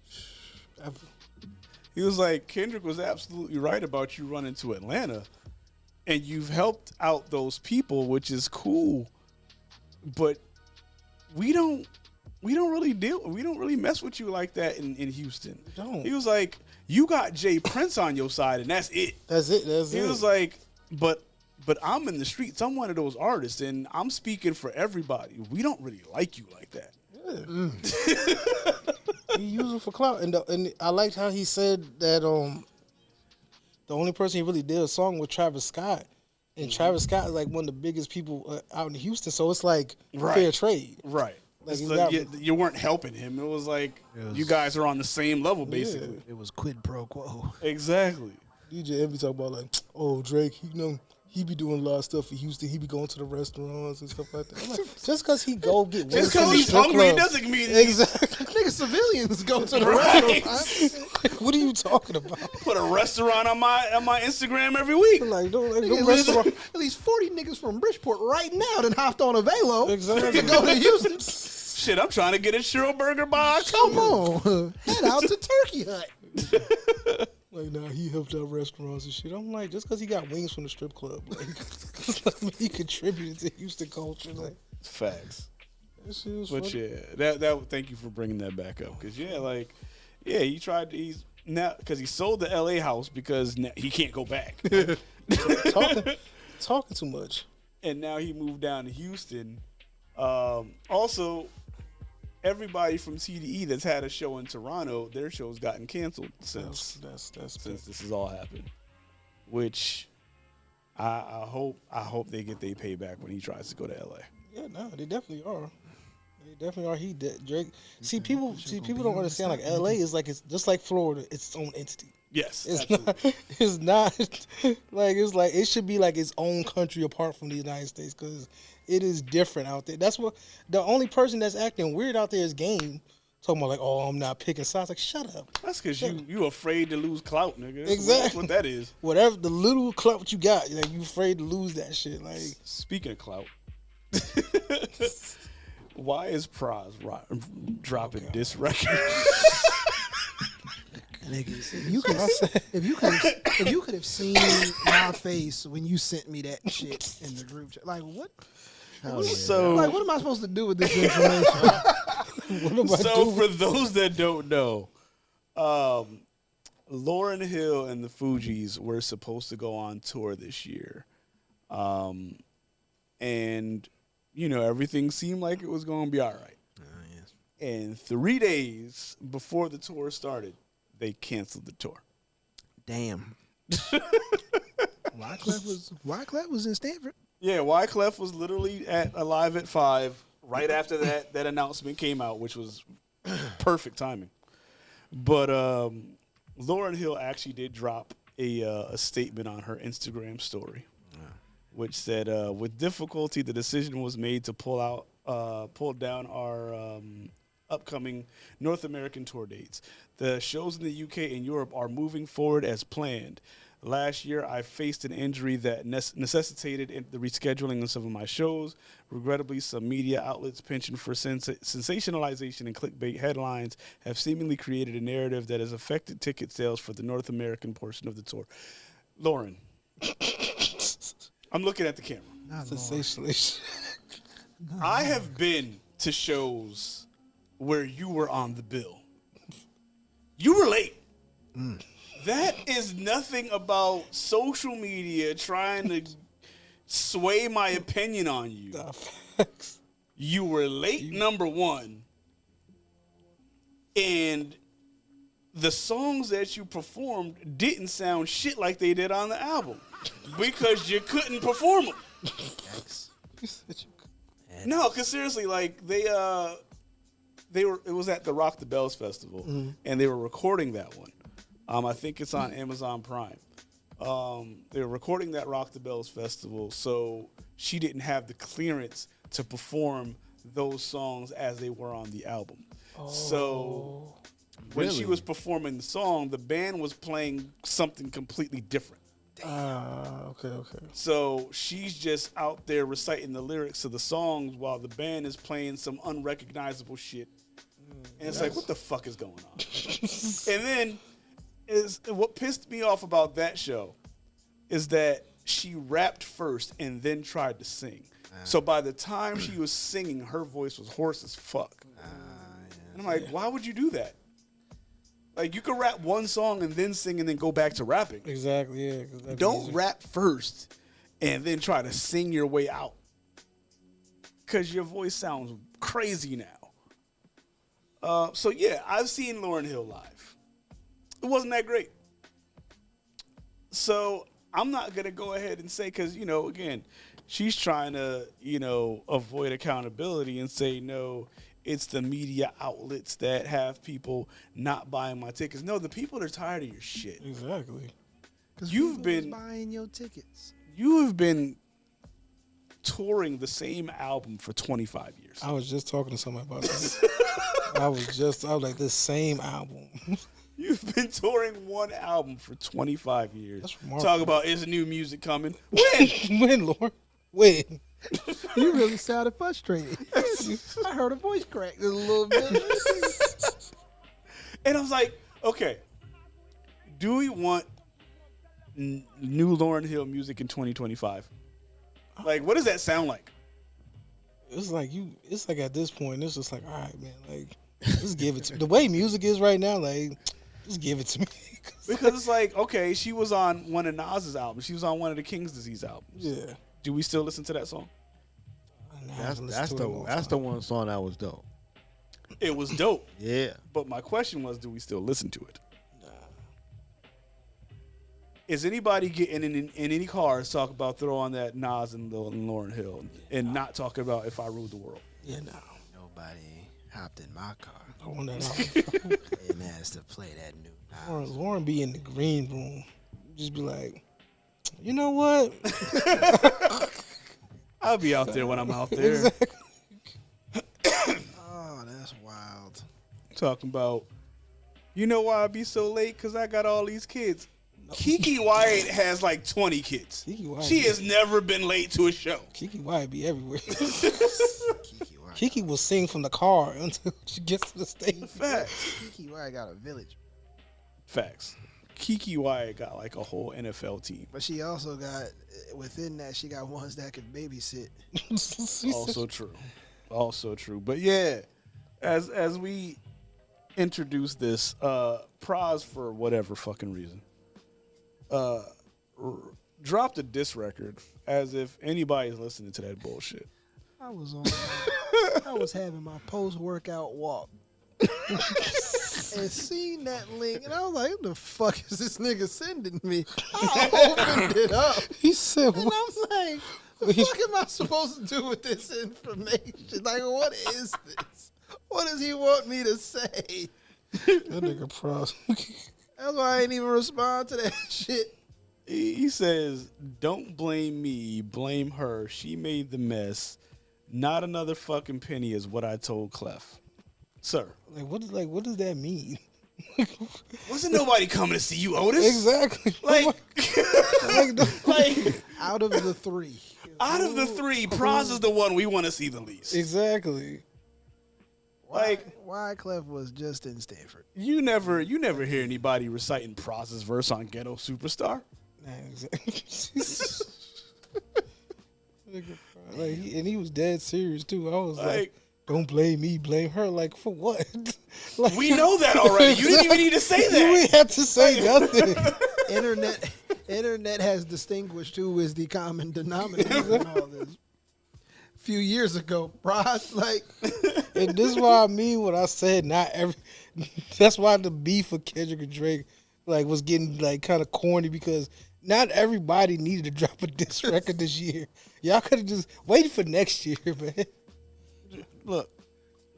He was like, Kendrick was absolutely right about you running to Atlanta, and you've helped out those people, which is cool. But we don't really mess with you like that in Houston. Don't. He was like, you got Jay Prince on your side, and that's it. That's it. He was like, but I'm in the streets. I'm one of those artists, and I'm speaking for everybody. We don't really like you like that. He used it for clout, and I liked how he said that the only person he really did a song with Travis Scott, and Travis Scott is like one of the biggest people out in Houston, so it's like fair trade. Right. Like You weren't helping him. It was like you guys are on the same level, basically. It was quid pro quo. Exactly. DJ Envy talk about like, oh, Drake, he be doing a lot of stuff for Houston. He be going to the restaurants and stuff like that. I'm like, just because he go get just because he's hungry doesn't mean exactly. Nigga, civilians go to the restaurant. What are you talking about? Put a restaurant on my Instagram every week. Like, At least 40 niggas from Bridgeport right now done hopped on a Velo Exactly. to go to Houston. Shit, I'm trying to get a churro burger by Come October. on, head out to Turkey Hut. Like, nah, he helped out restaurants and shit. I'm like, just because he got wings from the strip club, like, he contributed to Houston culture. Like, Facts. that shit was But funny. yeah, that thank you for bringing that back up. Because he tried. He's now because he sold the LA house because now he can't go back. Talking too much. And now he moved down to Houston. Also, everybody from CDE that's had a show in Toronto, their show's gotten canceled since this has all happened. Which I hope they get their payback when he tries to go to LA. Yeah, no, they definitely are. They definitely are. Drake. See, people don't understand. Like LA is like it's just like Florida. It's its own entity. Yes, It's absolutely. not. It's not like it's like it should be like its own country apart from the United States because it is different out there. That's what the only person that's acting weird out there is Game. Talking about like, oh, I'm not picking sides. Like, shut up. That's because you afraid to lose clout, nigga. Exactly. That's what that is. Whatever the little clout you got, like you afraid to lose that shit. Like, Speaking of clout, why is Praz dropping this record? Niggas, if you could have seen my face when you sent me that shit in the group chat, like what? So, Like what am I supposed to do with this information? for those that don't know, Lauryn Hill and the Fugees were supposed to go on tour this year, and everything seemed like it was going to be all right. Yes. And 3 days before the tour started, they canceled the tour. Damn. Wyclef was in Stanford. Yeah, Wyclef was literally at Alive at 5 right after that announcement came out, which was perfect timing. But Lauryn Hill actually did drop a statement on her Instagram story, which said, "With difficulty, the decision was made to pull down our upcoming North American tour dates. The shows in the UK and Europe are moving forward as planned. Last year, I faced an injury that necessitated the rescheduling of some of my shows. Regrettably, some media outlets penchant for sensationalization and clickbait headlines have seemingly created a narrative that has affected ticket sales for the North American portion of the tour." Lauren, I'm looking at the camera. Sensationalist. I have been to shows where you were on the bill. You were late. That is nothing about social media trying to sway my opinion on you. You were late, number one. And the songs that you performed didn't sound shit like they did on the album because you couldn't perform them. No, because seriously, like it was at the Rock the Bells Festival, and they were recording that one. I think it's on Amazon Prime. They were recording that Rock the Bells Festival, so she didn't have the clearance to perform those songs as they were on the album. So when she was performing the song, the band was playing something completely different. Okay. So she's just out there reciting the lyrics to the songs while the band is playing some unrecognizable shit. And it's like, what the fuck is going on? And then is what pissed me off about that show is that she rapped first and then tried to sing. So by the time she was singing, her voice was hoarse as fuck. And I'm like, why would you do that? Like, you could rap one song and then sing and then go back to rapping. Exactly, yeah. Don't rap first and then try to sing your way out. Because your voice sounds crazy now. So, yeah, I've seen Lauryn Hill live. It wasn't that great. So, I'm not going to go ahead and say, because, you know, again, she's trying to, you know, avoid accountability and say, no, it's the media outlets that have people not buying my tickets. No, the people are tired of your shit. Exactly. Because You've been buying your tickets. You have been touring the same album for 25 years. I was just talking to somebody about this. I was like, this same album. You've been touring one album for 25 years. That's remarkable. Talk about, is new music coming? When? When, Lord? When? You really sounded frustrated. I heard a voice crack a little bit. And I was like, okay, do we want new Lauryn Hill music in 2025? Like, what does that sound like? It's like at this point, it's just like, all right, man, like, just give it to me. The way music is right now, like, just give it to me. Because it's like, okay, she was on one of Nas's albums. She was on one of the King's Disease albums. Yeah. Do we still listen to that song? That's the one song that was dope. It was dope. Yeah. But my question was, do we still listen to it? Nah. Is anybody getting in any cars talk about throw on that Nas and Lauryn Hill and not talk about If I Ruled the World? Yeah, no. Nobody hopped in my car I want that album. and asked to play that new Nas. Lauren be in the green room. Just be like, you know what? I'll be out there when I'm out there. Exactly. Oh, that's wild. Talking about, you know why I be so late? Because I got all these kids. Kiki Wyatt has like 20 kids. She has never been late to a show. Kiki Wyatt be everywhere. Kiki Wyatt. Kiki will sing from the car until she gets to the stage. Facts. Kiki Wyatt got a village. Facts. Kiki Wyatt got like a whole NFL team. But she also got, within that, she got ones that could babysit. Also true. Also true. But yeah, as we introduce this, Browz, for whatever fucking reason, dropped a diss record as if anybody's listening to that bullshit. I was having my post-workout walk. And seen that link, and I was like, what the fuck is this nigga sending me? I opened it up. He said, And I'm like, what the fuck am I supposed to do with this information? Like, what is this? What does he want me to say? that nigga Browz. That's why I ain't even respond to that shit. He says, don't blame me, blame her. She made the mess. Not another fucking penny is what I told Clef. Sir. What does that mean? Wasn't nobody coming to see you, Otis? Exactly. Like Out of the three. Browz is the one we want to see the least. Exactly. Wyclef was just in Stanford. You never hear anybody reciting Browz's verse on Ghetto Superstar. Nah, exactly. And he was dead serious too. I was like, don't blame me, blame her. Like, for what? Like, we know that already. You didn't even need to say that. You ain't have to say nothing. Internet has distinguished who is the common denominator in all this. A few years ago, Browz, and this is what I mean when I said not every. That's why the beef with Kendrick and Drake was getting kind of corny, because not everybody needed to drop a diss record this year. Y'all could have just waited for next year, man. Look,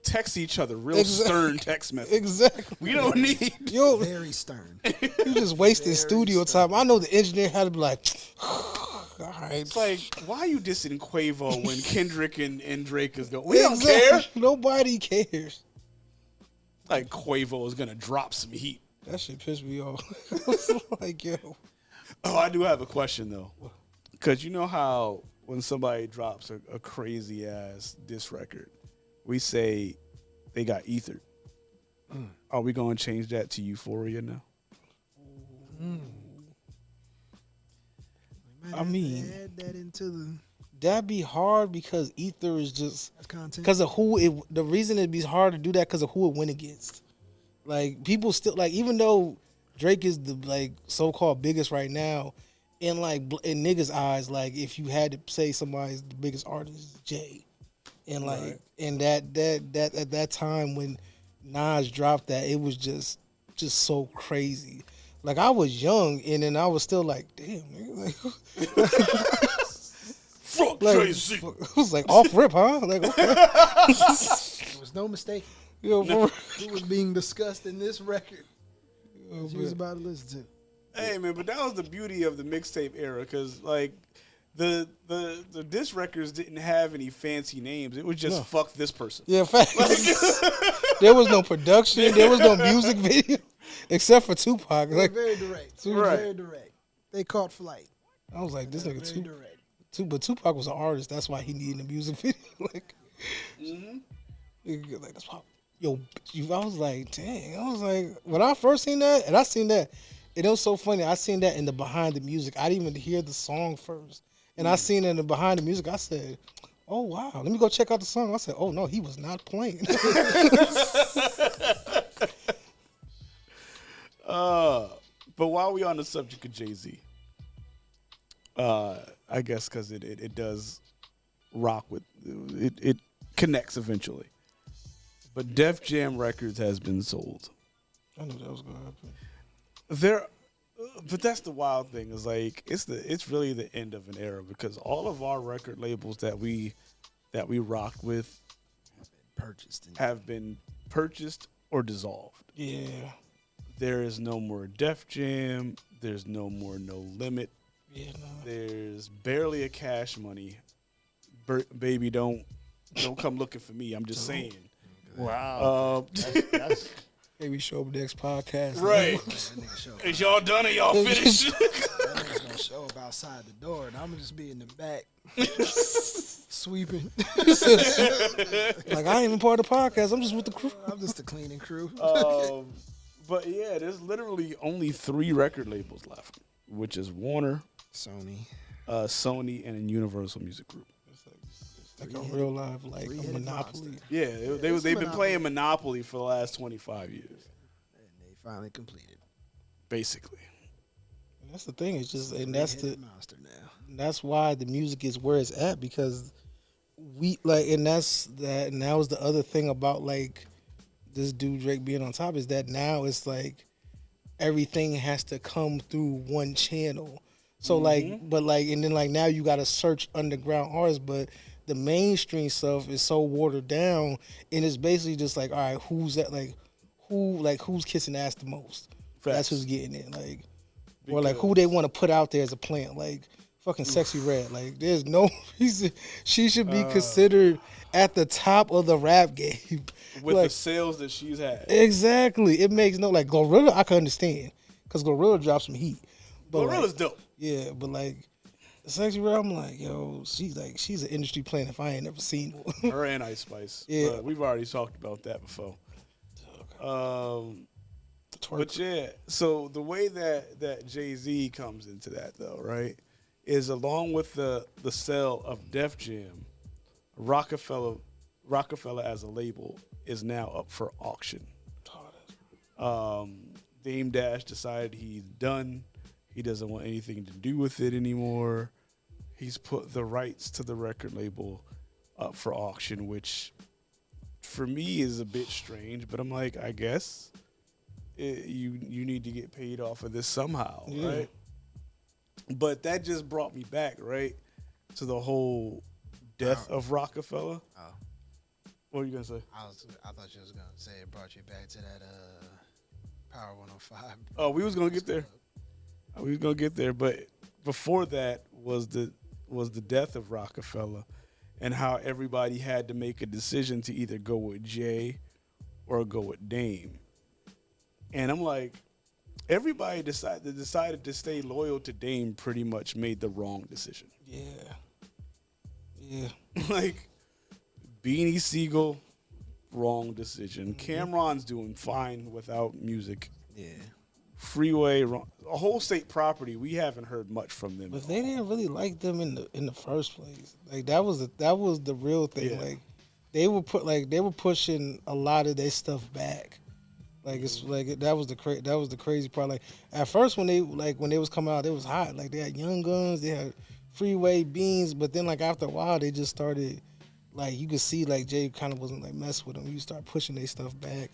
text each other, real stern text message. Exactly. We don't need. Very stern. You just wasting studio time. I know the engineer had to be like, all right. It's like, why are you dissing Quavo when Kendrick and Drake is going? We don't care. Nobody cares. Like, Quavo is going to drop some heat. That shit pissed me off. Like, yo. Oh, I do have a question, though. Because you know how when somebody drops a crazy-ass diss record, we say they got ethered. Are we going to change that to Euphoria now? I mean, add that into that'd be hard because Ether is just content. because of who it. The reason it'd be hard to do that because of who it went against. Like people still like, even though Drake is the like so-called biggest right now, in like in niggas' eyes, like if you had to say somebody's the biggest artist, is Jay, and like and that at that time when Nas dropped that, it was just so crazy. Like I was young and then I was still like, damn, nigga, like, Fuck like, Jay-Z. it was like off rip, huh? Like okay. There was no mistake. Yo, Who was being discussed in this record she was about to listen to. Hey man, but that was the beauty of the mixtape era, because like the diss records didn't have any fancy names. It was just fuck this person. Yeah, facts. There was no production. There was no music video, except for Tupac. They were Like, very direct. Right. Very direct. They caught flight. I was like, this nigga Very direct. But Tupac was an artist. That's why he needed a music video. Like, like that's why. Yo, I was like, dang. I was like, when I first seen that, and I seen that, it was so funny. I seen that in the behind the music. I didn't even hear the song first, and I seen it in the behind the music. I said, oh wow, let me go check out the song. I said, oh no, he was not playing. But while we on the subject of Jay-Z, I guess because it does rock with it connects eventually. But Def Jam Records has been sold. I knew that was gonna happen. But that's the wild thing, is like it's really the end of an era, because all of our record labels that we rocked with have been purchased or dissolved. Yeah. There is no more Def Jam. There's no more No Limit. Yeah, no. There's barely a Cash Money. Baby, don't come looking for me. I'm just saying. Wow. That's Maybe show up next podcast. Right. Is y'all done or y'all finished? That nigga's gonna show up outside the door, and I'm gonna just be in the back sweeping. Like I ain't even part of the podcast. I'm just with the crew. I'm just the cleaning crew. But yeah, there's literally only 3 record labels left, which is Warner, Sony. Sony, and Universal Music Group. Like a real life, like a Three-headed Monopoly. monster. Yeah, they've been playing Monopoly for the last 25 years, And they finally completed. basically. And that's the thing. It's just, and that's Three-headed monster now. that's why the music is where it's at, because we like, and that's that. And that was the other thing about like this dude Drake being on top, is that now it's like everything has to come through one channel. So like, but like, and then like now you got to search underground artists, but the mainstream stuff is so watered down, and it's basically just like, all right, who's that? Like, who's kissing ass the most? That's who's getting it. Like, or like who they want to put out there as a plant. Like, fucking Sexy Red. Like, there's no reason she should be considered at the top of the rap game With like, the sales that she's had. Exactly. It makes no, like Glorilla, I can understand, because Glorilla dropped some heat. But Glorilla's like, dope. Yeah, but like Sexy Red, I'm like, yo, she's an industry plant if I ain't never seen one. Her and Ice Spice. Yeah. But we've already talked about that before. But yeah, so the way that Jay-Z comes into that though, right, is along with the sale of Def Jam, Rocafella as a label is now up for auction. Dame Dash decided he's done. He doesn't want anything to do with it anymore. He's put the rights to the record label up for auction, which for me is a bit strange, but I'm like, I guess you need to get paid off of this somehow, right? But that just brought me back, right, to the whole death of Rocafella. Oh. What were you gonna say? I thought you was gonna say it brought you back to that Power 105. Oh, we was gonna get there. We was gonna get there, but before that was the death of Rocafella, and how everybody had to make a decision to either go with Jay or go with Dame. And I'm like, everybody decided to stay loyal to Dame pretty much made the wrong decision. Yeah. Like, Beanie Siegel, wrong decision. Cameron's doing fine without music. Yeah. Freeway, a whole state property. We haven't heard much from them. But they didn't really like them in the first place. Like that was the real thing. Yeah. Like they were pushing a lot of their stuff back. Like it's like that was the crazy part. Like at first when they was coming out, it was hot. Like they had Young Guns, they had Freeway, Beans, but then like after a while they just started like you could see like Jay kind of wasn't like mess with them. You start pushing their stuff back.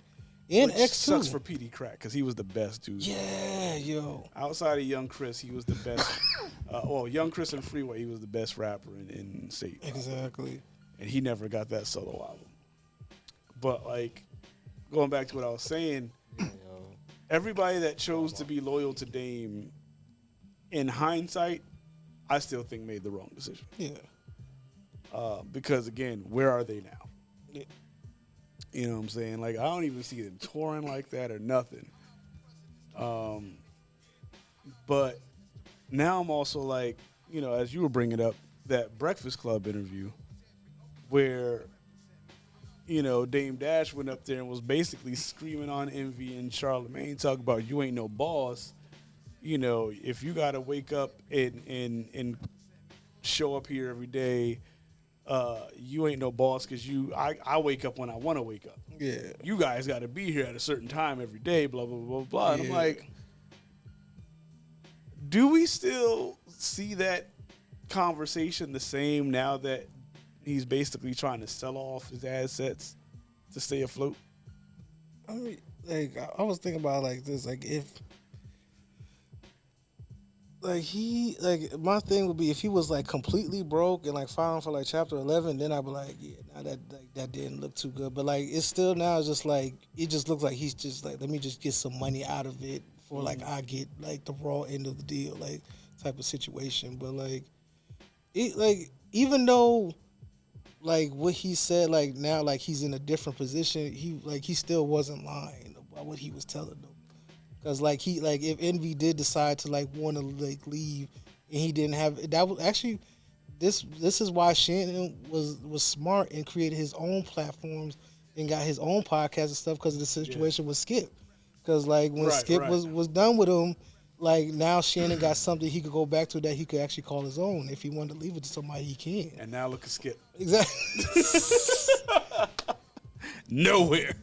And Which X2 sucks for PD Crack because he was the best dude. Yeah, yo. Outside of Young Chris, he was the best. Young Chris and Freeway, he was the best rapper in state. Exactly. And he never got that solo album. But like, going back to what I was saying, everybody that chose to be loyal to Dame, in hindsight, I still think made the wrong decision. Yeah. Because again, where are they now? Yeah. You know what I'm saying? Like, I don't even see them touring like that or nothing. But now I'm also like, you know, as you were bringing up, that Breakfast Club interview where, you know, Dame Dash went up there and was basically screaming on Envy and Charlamagne, talking about you ain't no boss. You know, if you got to wake up and show up here every day, you ain't no boss because I wake up when I want to wake up. Yeah. You guys got to be here at a certain time every day, blah, blah, blah, blah. And I'm like, do we still see that conversation the same now that he's basically trying to sell off his assets to stay afloat? I mean, like, I was thinking about like this, like if, like my thing would be if he was like completely broke and like filing for like Chapter 11, then I'd be like, yeah, nah, that didn't look too good. But like it's still now it's just like it just looks like he's just like let me just get some money out of it for like I get like the raw end of the deal, like type of situation. But like it like even though like what he said like now like he's in a different position, he still wasn't lying about what he was telling them. Cause like if Envy did decide to like want to like leave and he didn't have that was actually this is why Shannon was smart and created his own platforms and got his own podcast and stuff because of the situation with Skip. Cause like when Skip was done with him, like now Shannon got something he could go back to that he could actually call his own. If he wanted to leave it to somebody, he can. And now look at Skip. Exactly. Nowhere.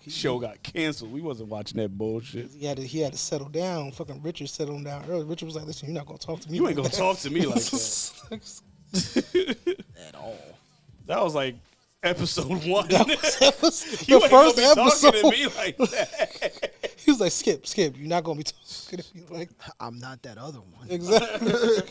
Show got canceled. We wasn't watching that bullshit. He had to settle down. Fucking Richard settled him down early. Richard was like, "Listen, you're not gonna talk to me. You ain't gonna talk to me like that at all." That was like episode 1. The first episode. Talking to me like that. He was like, "Skip, you're not gonna be talking to me like." I'm not that other one. Exactly.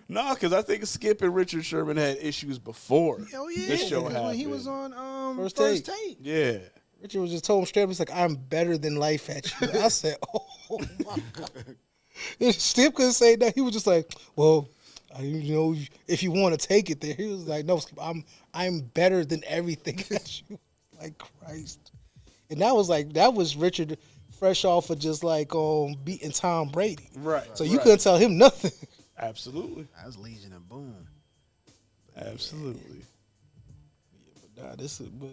No, because I think Skip and Richard Sherman had issues before. Oh yeah, this show happened. when he was on First Take. Yeah. Richard was just told him straight up, he's like, "I'm better than life at you." I said, "Oh my God." And Skip couldn't say that. He was just like, "Well, you know, if you want to take it there." He was like, "No, Skip, I'm better than everything at you." Like Christ. And that was Richard fresh off of just like beating Tom Brady. Right. So you couldn't tell him nothing. Absolutely. That was Legion and Boom. Absolutely. Yeah, but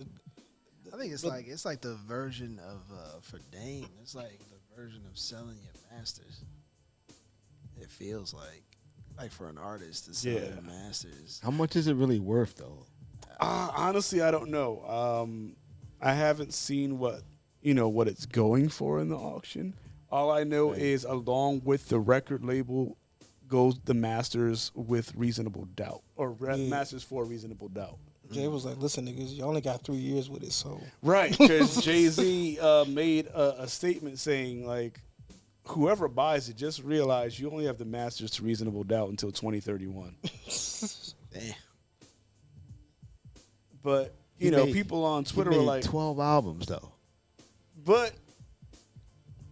I think it's like the version of for Dame. It's like the version of selling your masters. It feels like for an artist to sell your masters. How much is it really worth though? Honestly, I don't know. I haven't seen what it's going for in the auction. All I know is along with the record label goes the masters with reasonable doubt or masters for reasonable doubt. Jay was like, "Listen, niggas, you only got 3 years with it, so." Right, because Jay-Z made a statement saying, like, whoever buys it, just realize you only have the masters to reasonable doubt until 2031. Damn. But, people on Twitter he made are like... 12 albums, though. But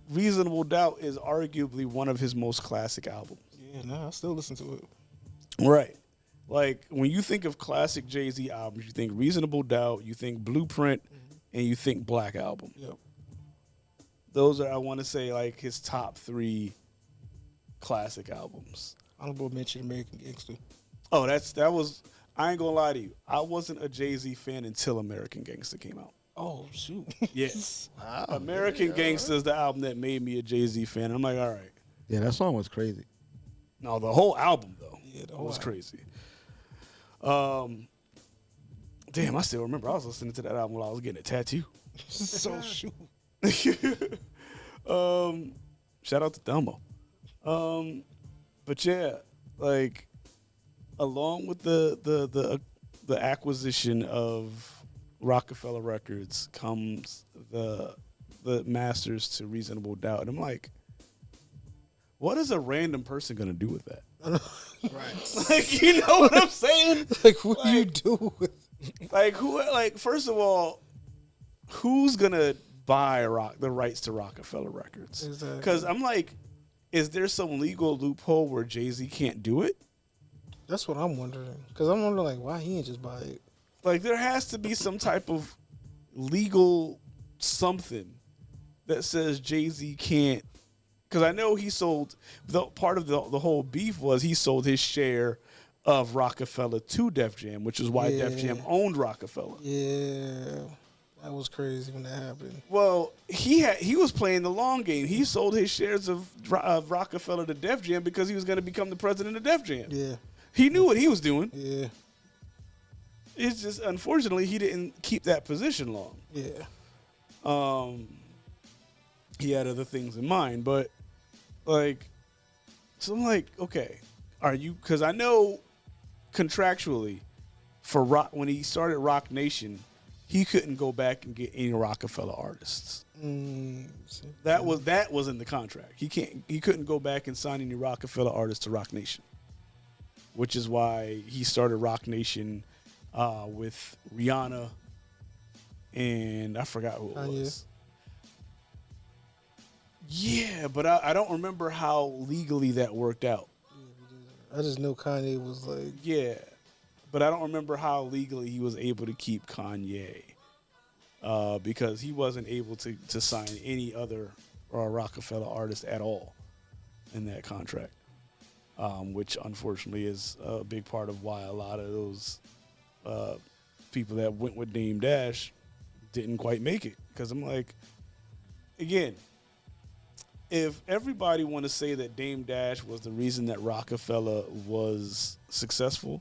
Reasonable Doubt is arguably one of his most classic albums. Yeah, nah, I still listen to it. Right. Like, when you think of classic Jay-Z albums, you think Reasonable Doubt, you think Blueprint, and you think Black Album. Yep. Those are, I want to say, like, his top 3 classic albums. Honorable mention, American Gangster. Oh, that was, I ain't going to lie to you. I wasn't a Jay-Z fan until American Gangster came out. Oh shoot. Yes. Wow, American Gangsta is the album that made me a Jay-Z fan. I'm like, all right. Yeah, that song was crazy. No, the whole album though was album. crazy. Damn, I still remember I was listening to that album while I was getting a tattoo. So shoot. Shout out to Dumbo. But yeah, like along with the acquisition of Rocafella Records comes the masters to Reasonable Doubt. And I'm like, what is a random person gonna do with that? Right. Like, you know what I'm saying? Like, what do you do with? Like, who? Like, first of all, who's gonna buy the rights to Rocafella Records? Exactly. Because I'm like, is there some legal loophole where Jay-Z can't do it? That's what I'm wondering. Because I'm wondering, like, why he ain't just buy it? Like, there has to be some type of legal something that says Jay-Z can't. Because I know he sold, part of the whole beef was he sold his share of Rocafella to Def Jam, which is why Def Jam owned Rocafella. Yeah. That was crazy when that happened. Well, he was playing the long game. He sold his shares of Rocafella to Def Jam because he was going to become the president of Def Jam. Yeah. He knew what he was doing. Yeah. It's just, unfortunately, he didn't keep that position long. Yeah. He had other things in mind, but like, so I'm like, okay, are you? Because I know contractually for Rock, when he started Rock Nation, he couldn't go back and get any Rocafella artists. That was in the contract. He couldn't go back and sign any Rocafella artists to Rock Nation, which is why he started Rock Nation with Rihanna and I forgot who it was. Yeah, but I don't remember how legally that worked out. I just know Kanye was like... Yeah, but I don't remember how legally he was able to keep Kanye because he wasn't able to sign any other Rocafella artist at all in that contract, which unfortunately is a big part of why a lot of those people that went with Dame Dash didn't quite make it. Because I'm like, again... If everybody want to say that Dame Dash was the reason that Rocafella was successful,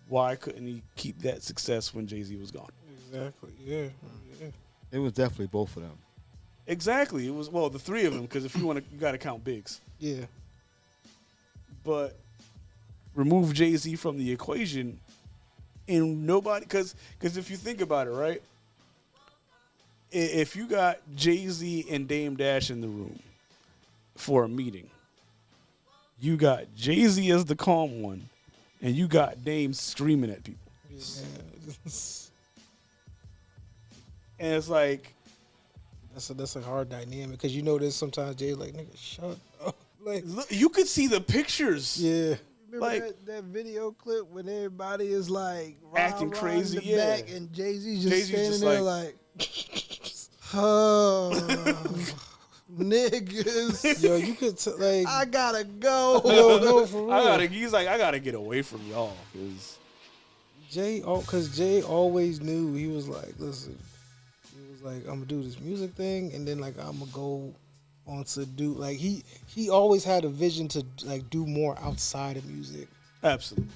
why couldn't he keep that success when Jay-Z was gone? Exactly. Yeah. It was definitely both of them. Exactly. It was, well, the three of them, because if you got to count Biggs. Yeah. But remove Jay-Z from the equation, and nobody, because if you think about it, right? If you got Jay-Z and Dame Dash in the room for a meeting, you got Jay-Z as the calm one, and you got Dame screaming at people. Yeah. And it's like... That's a hard dynamic, because you know there's sometimes Jay's like, nigga, shut up. Like, look, you could see the pictures. Yeah. Remember Like, that video clip when everybody is like acting rah-rah crazy, in the yeah. back and Jay-Z's just Jay-Z's standing just there like- oh, niggas. Yo, you could like... I gotta go. Yo, no, for real. He's like, I gotta get away from y'all, because Jay always knew. He was like, listen, he was like, I'm gonna do this music thing, and then like I'm gonna go on to do, like, he always had a vision to like do more outside of music. absolutely.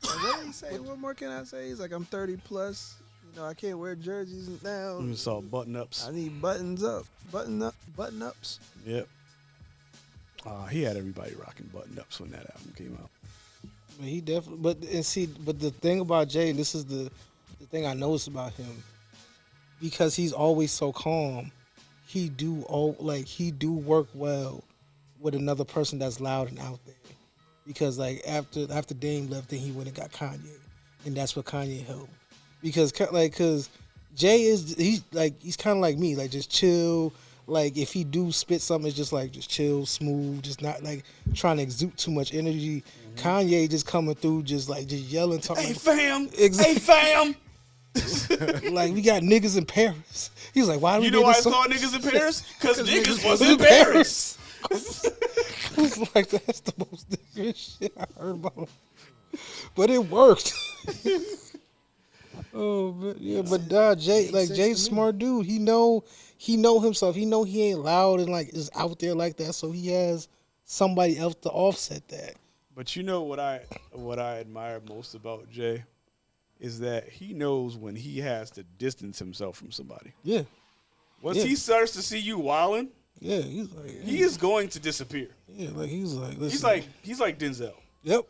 What did he say? What more can I say? He's like, I'm 30 plus. You know, I can't wear jerseys now. We saw button-ups. I need button ups. Yep. He had everybody rocking button-ups when that album came out. But he definitely, but the thing about Jay, and this is the thing I noticed about him, because he's always so calm, he do work well with another person that's loud and out there. Because like after Dame left, then he went and got Kanye, and that's what Kanye helped. Because Jay he's kind of like me, like just chill. Like if he do spit something, it's just like just chill, smooth, just not like trying to exude too much energy. Mm-hmm. Kanye just coming through, just yelling, talking. Hey fam, exactly. Hey fam. Like we got niggas in Paris. He's like, why do You we know why it's called niggas in Paris? Because niggas was in Paris. I was like, that's the most nigga shit I heard about him. But it worked. Oh, but yeah, but Jay Jay's to me. smart dude. He know himself. He know he ain't loud and like is out there like that. So he has somebody else to offset that. But you know what I admire most about Jay is that he knows when he has to distance himself from somebody. Yeah, Once he starts to see you wilding, yeah. He's like, he is going to disappear. yeah, like he's like, listen. He's like Denzel. Yep.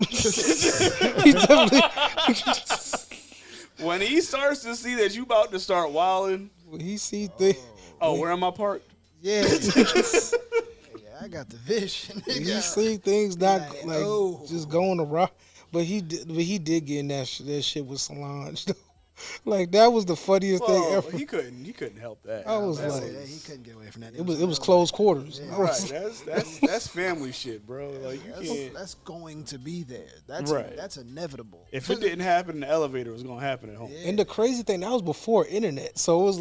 He definitely. When he starts to see that you about to start wilding, When he see things. where am I parked? Yeah. I got the vision. When he see things not like, oh. just going around. But he did get in that shit with Solange. Like that was the funniest thing ever. He couldn't help that. I was That's like, it. He couldn't get away from that. it was close quarters. Yeah. I was- Right, that's family shit, bro. Like you can't. That's going to be there. That's Right. that's inevitable. If it didn't happen in the elevator, it was gonna happen at home. And the crazy thing, that was before internet, so it was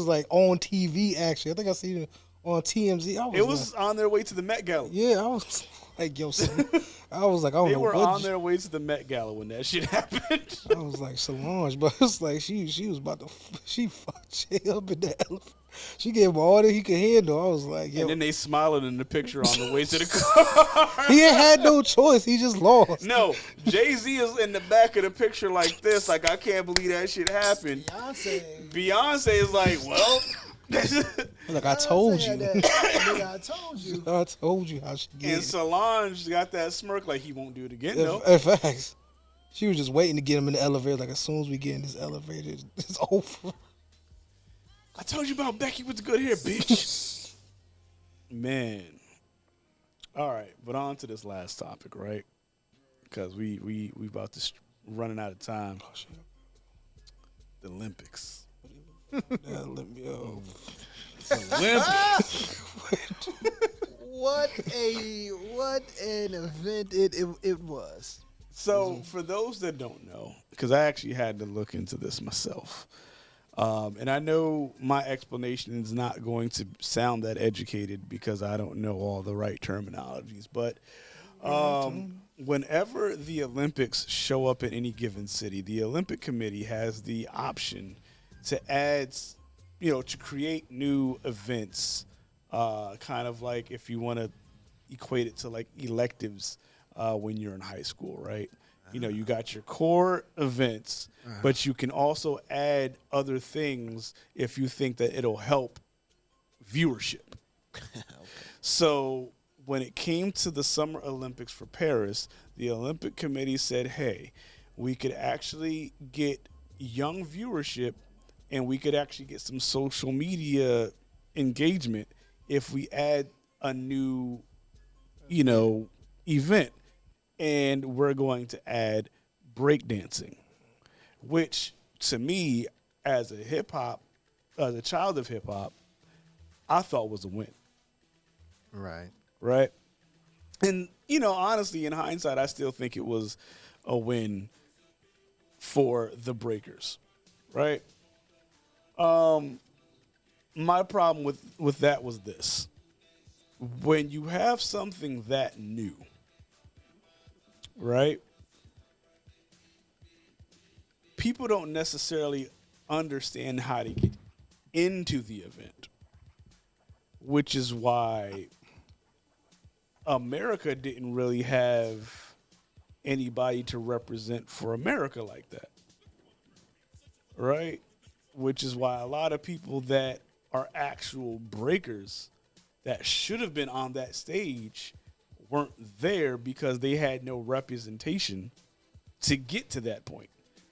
like on TV. Actually, I think I seen it on TMZ. It was on their way to the Met Gala. yeah. I was like, yo, son. I was like, I don't They know were what. on their way to the Met Gala when that shit happened. I was like Solange, but it's like she was about to she fucked Jay up in the elephant. She gave him all that he could handle. I was like, yo, And then they smiling in the picture on the way to the car. he ain't had no choice. He just lost. No, Jay-Z is in the back of the picture like this, like I can't believe that shit happened. Beyonce is like, well, Like I told you. I told you. I told you how she and get. Solange got that smirk like he won't do it again. No, In fact, she was just waiting to get him in the elevator. Like as soon as we get in this elevator, it's over. I told you about Becky with the good hair, bitch. Man. All right, but on to this last topic, right? Because we about to running out of time. The Olympics. Let me, Olympics. What an event it was. So for those that don't know, because I actually had to look into this myself, and I know my explanation is not going to sound that educated because I don't know all the right terminologies, but whenever the Olympics show up in any given city, the Olympic Committee has the option to add, to create new events, kind of like if you want to equate it to like electives when you're in high school, right? You got your core events, but you can also add other things if you think that it'll help viewership. Okay. So when it came to the Summer Olympics for Paris, the Olympic Committee said, hey, we could actually get young viewership and we could actually get some social media engagement if we add a new, event. And we're going to add breakdancing, which to me, as a child of hip hop, I thought was a win. Right. Right. And, honestly, in hindsight, I still think it was a win for the breakers. Right. My problem with that was this. When you have something that new, right? People don't necessarily understand how to get into the event, which is why America didn't really have anybody to represent for America like that, right? Which is why a lot of people that are actual breakers that should have been on that stage weren't there because they had no representation to get to that point.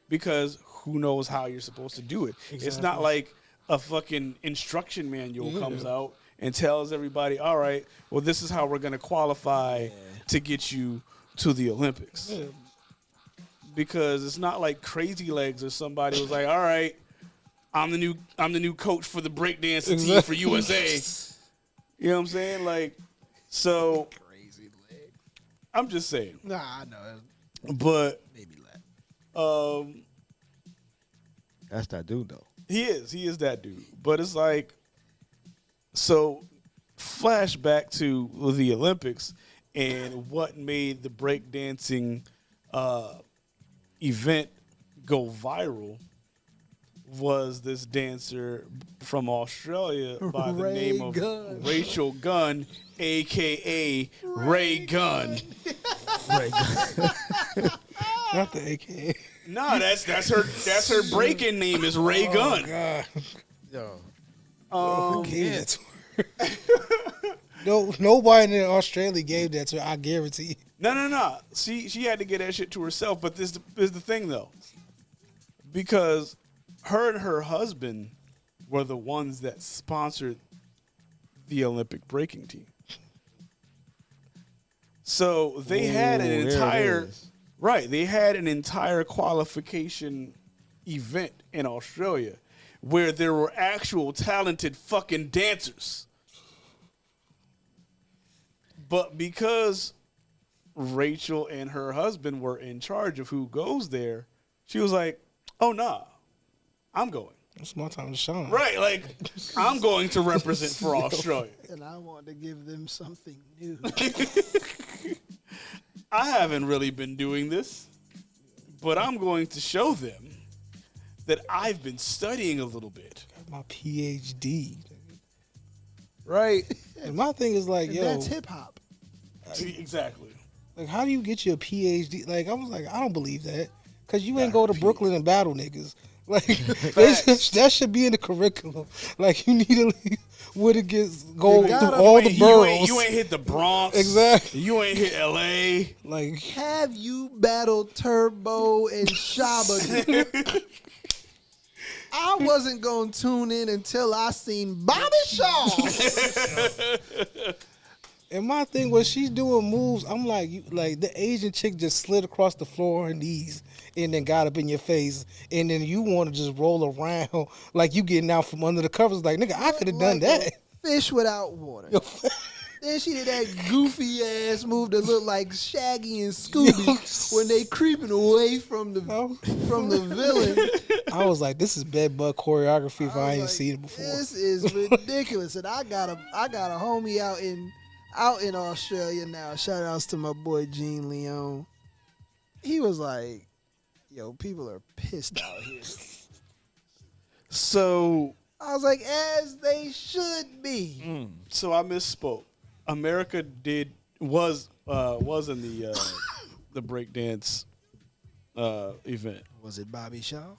Because who knows how you're supposed to do it? Exactly. It's not like a fucking instruction manual comes out and tells everybody, all right, well, this is how we're going to qualify to get you to the Olympics. Yeah. Because it's not like Crazy Legs or somebody was like, all right, I'm the new coach for the breakdancing team for USA. You know what I'm saying? Like, so Crazy Legs. I'm just saying. Nah, I know. But maybe that. That's that dude though. He is that dude. But it's like, so flashback to the Olympics and what made the breakdancing event go viral was this dancer from Australia by the Ray name of Gunn. Rachel Gunn, a.k.a. Ray Gunn. Not the AKA. No, that's her break-in name is Ray Gunn. God. Yo, Who gave that to her? No, nobody in Australia gave that to her. I guarantee. No. She had to get that shit to herself. But this is the thing, though. Because her and her husband were the ones that sponsored the Olympic breaking team. So they had an entire they had an entire qualification event in Australia where there were actual talented fucking dancers. But because Rachel and her husband were in charge of who goes there, she was like, "Oh nah, I'm going." It's my time to shine. Right, like I'm going to represent for Australia. And I want to give them something new. I haven't really been doing this, but I'm going to show them that I've been studying a little bit. Got my PhD. Right? And my thing is like, And yo, that's hip hop. Exactly. like, how do you get your PhD? Like, I was like, I don't believe that, cause you ain't go to Brooklyn and battle niggas. Like, that should be in the curriculum. Like, you need to where to go through all the boroughs. You ain't hit the Bronx. Exactly. You ain't hit LA. Like, Have you battled Turbo and Shaba? I wasn't going to tune in until I seen Bobby Shaw. and my thing was she's doing moves. I'm like, the Asian chick just slid across the floor on her knees and then got up in your face, and then you want to just roll around like you getting out from under the covers. Like, nigga, I could have done Like that. a fish without water. Then she did that goofy ass move that looked like Shaggy and Scooby when they creeping away from the villain. I was like, this is bed bug choreography if I ain't like, seen it before. This is ridiculous. And I got a homie out in Australia now. Shout outs to my boy Gene Leon. He was like, yo, people are pissed out here. So I was like, as they should be. So I misspoke. America was in the breakdance event. Was it Bobby Shaw?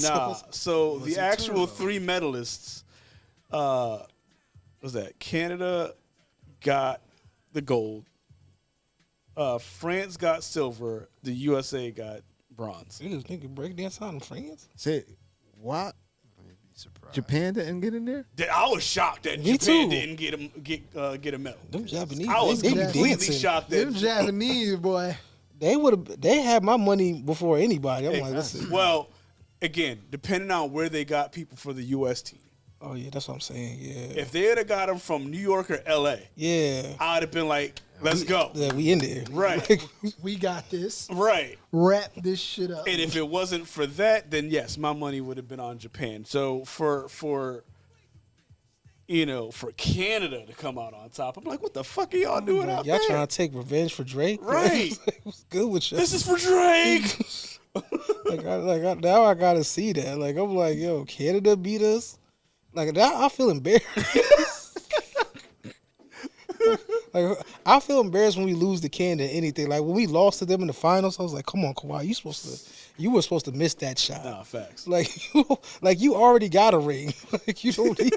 Nah. So Was the it actual Turbo? 3 medalists was that Canada got the gold, France got silver, the USA got bronze. Niggas thinking breakdance out in France? Say what? Surprised. Japan didn't get in there? I was shocked that Me Japan too. didn't get a medal. Them Japanese, I was they be completely dancing. shocked Them that. Japanese, boy. They had my money before anybody. I'm like, listen. Well, again, depending on where they got people for the U.S. team. Oh yeah, that's what I'm saying. Yeah. If they would have got them from New York or L.A., Yeah. I'd have been like, let's go. Yeah, we in there. Right. We got this. Right. Wrap this shit up. And if it wasn't for that, then yes, my money would have been on Japan. So for Canada to come out on top, I'm like, what the fuck are y'all doing out Y'all there? trying to take revenge for Drake? Right. What's good with you? This is for Drake. Now I gotta see that. Like, I'm like, yo, Canada beat us. Like, now I feel embarrassed. Like, I feel embarrassed when we lose to Canada. Anything like when we lost to them in the finals, I was like, come on, Kawhi, you were supposed to miss that shot. Nah, facts. Like you already got a ring. Like, you don't need.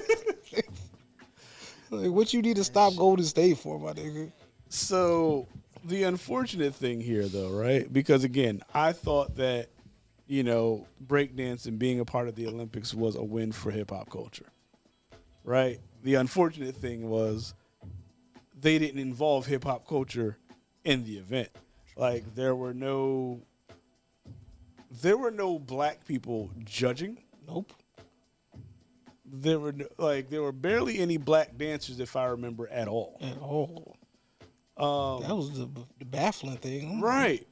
Like, what you need to stop Golden State for, my nigga? So the unfortunate thing here, though, right? Because again, I thought that breakdance and being a part of the Olympics was a win for hip hop culture, right? The unfortunate thing was they didn't involve hip hop culture in the event. Like, there were no black people judging. Nope. There were barely any black dancers, if I remember, at all. At all. That was the baffling thing. Right.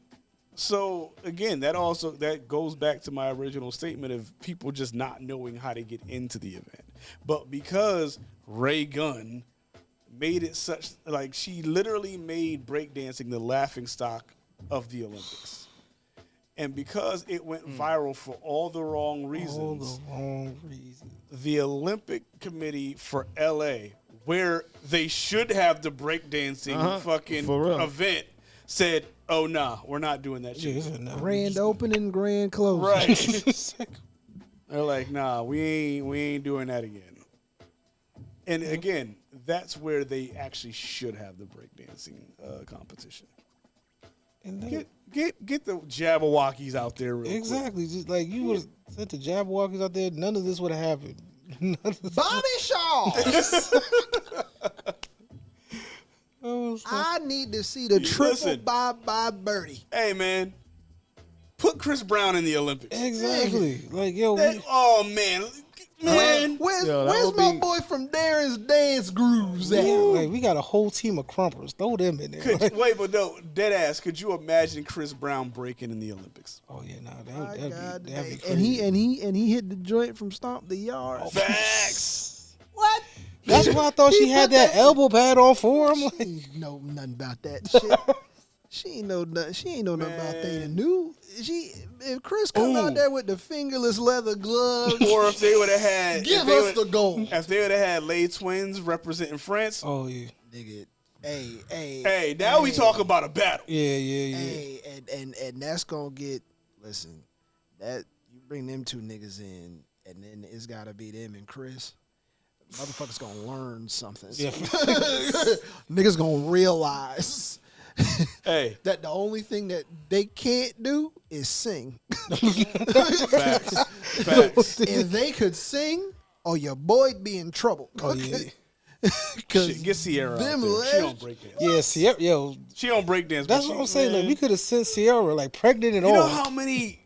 So again, that goes back to my original statement of people just not knowing how to get into the event. But because Ray Gunn made it such, she literally made breakdancing the laughingstock of the Olympics. And because it went viral for all the wrong reasons, the Olympic Committee for LA, where they should have the breakdancing fucking event, said, "Oh nah, we're not doing that shit." Grand opening, grand closing. Right. They're like, "Nah, we ain't doing that again." And again, that's where they actually should have the breakdancing competition. And get the Jabberwockies out there real exactly. Just like you would have sent the Jabberwockies out there, none of this would have happened. Bobby Shaw. I need to see the triple bye birdie. Hey man, put Chris Brown in the Olympics. Exactly. Like yo, oh man. Where's my boy from Darren's Dance Grooves at? Like, we got a whole team of crumpers. Throw them in there. Wait, but no, dead ass. Could you imagine Chris Brown breaking in the Olympics? Oh yeah, that'd be crazy. And he hit the joint from Stomp the Yard. Oh, facts. What? That's why I thought she had that elbow pad on for him. She ain't know nothing about that shit. She ain't know nothing about Theta New. If Chris come out there with the fingerless leather gloves, or if they would have had, give us the gold. If they would have had Les Twins representing France, oh yeah, nigga, hey, now we talk about a battle. Yeah. Hey, and that's gonna get. Listen, that you bring them two niggas in, and then it's gotta be them and Chris. Motherfuckers gonna learn something. Yeah. Niggas gonna realize. Hey, that the only thing that they can't do is sing. Facts. If they could sing, your boy'd be in trouble. Oh yeah. Get Sierra out there. She don't break dance. Yeah, Sierra, she don't break dance. That's what I'm saying. Like, we could have sent Sierra like pregnant and all. You know how many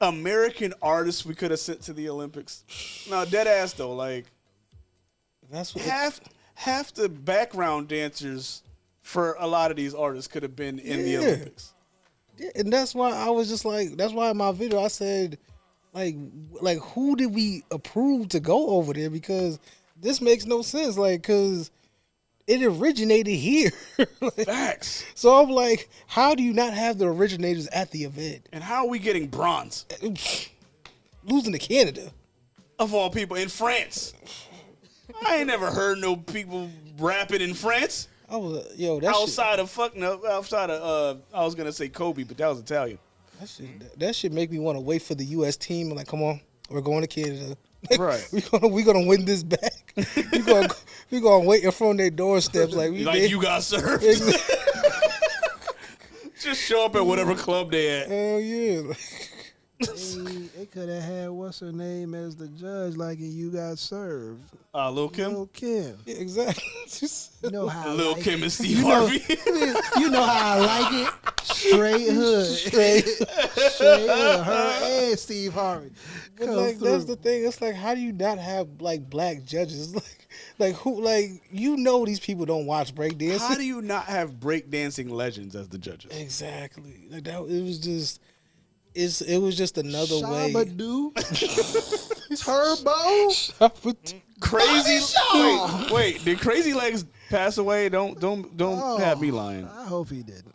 American artists we could have sent to the Olympics? No, dead ass though. Like, that's what half the background dancers for a lot of these artists could have been in the Olympics. Yeah, and that's why I was just like, that's why in my video I said, like who did we approve to go over there? Because this makes no sense. Like, because it originated here. Like, facts. So I'm like, how do you not have the originators at the event? And how are we getting bronze? Losing to Canada. Of all people, in France. I ain't never heard no people rapping in France. I was outside of I was gonna say Kobe, but that was Italian. That shit make me want to wait for the U.S. team. I'm like, come on, we're going to Canada. Like, right. We gonna win this back. we gonna wait in front of their doorsteps like you got served. Just show up at whatever club they at. Hell yeah. They could have had what's her name as the judge, like You Got Served. Lil Kim. Lil Kim. Yeah, exactly. You know how Lil Kim and Steve Harvey. You know how I like it. Straight hood. Straight hood. Her and Steve Harvey. But like that's the thing. It's like, how do you not have like black judges? Like who? Like, you know, these people don't watch breakdancing. How do you not have breakdancing legends as the judges? Exactly. Like that. It was just. It was just another way. Turbo. Crazy. Wait. Did Crazy Legs pass away? Don't have me lying. I hope he didn't.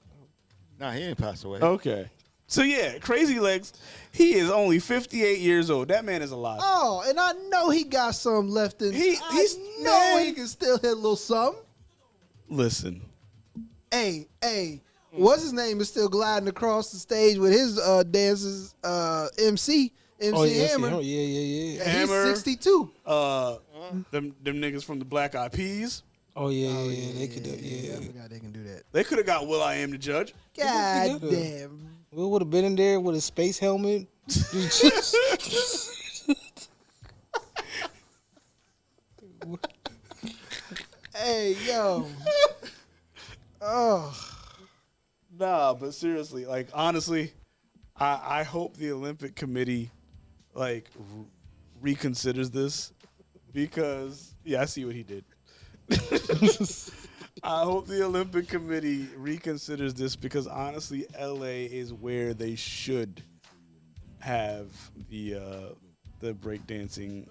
Nah, he ain't passed away. Okay. So yeah, Crazy Legs. He is only 58 years old. That man is alive. Oh, and I know he got some left in. He can still hit a little something. Listen. Hey. What's his name is still gliding across the stage with his dancers, MC Hammer. Yeah. Hammer, he's 62. Them niggas from the Black Eyed Peas. Oh yeah. They could do. Yeah, I forgot they can do that. They could have got Will.I.Am to judge. God damn. We would have been in there with a space helmet. Hey, yo. Oh. Nah, but seriously, like, honestly, I hope the Olympic Committee, like, reconsiders this because, I see what he did. I hope the Olympic Committee reconsiders this because, honestly, LA is where they should have the breakdancing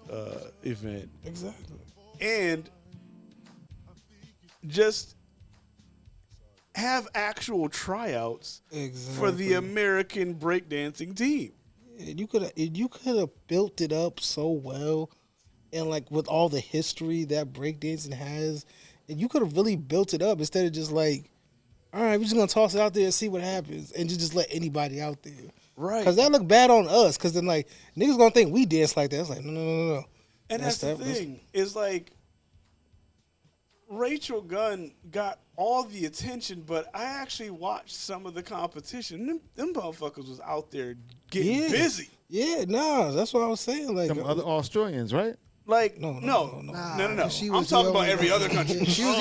event. Exactly. And just have actual tryouts for the Exactly. American breakdancing team. And you could have built it up so well, and like with all the history that breakdancing has, and you could have really built it up instead of just like, all right, we're just gonna toss it out there and see what happens, and just let anybody out there, Right. Because that look bad on us. Because then like niggas gonna think we dance like that. It's like no. And that's the thing. Is like Rachel Gunn got all the attention, but I actually watched some of the competition. Them motherfuckers was out there getting busy. Yeah, nah, that's what I was saying. Like Some other Australians, right? Like No. no. she I'm was the talking about only every other country. She was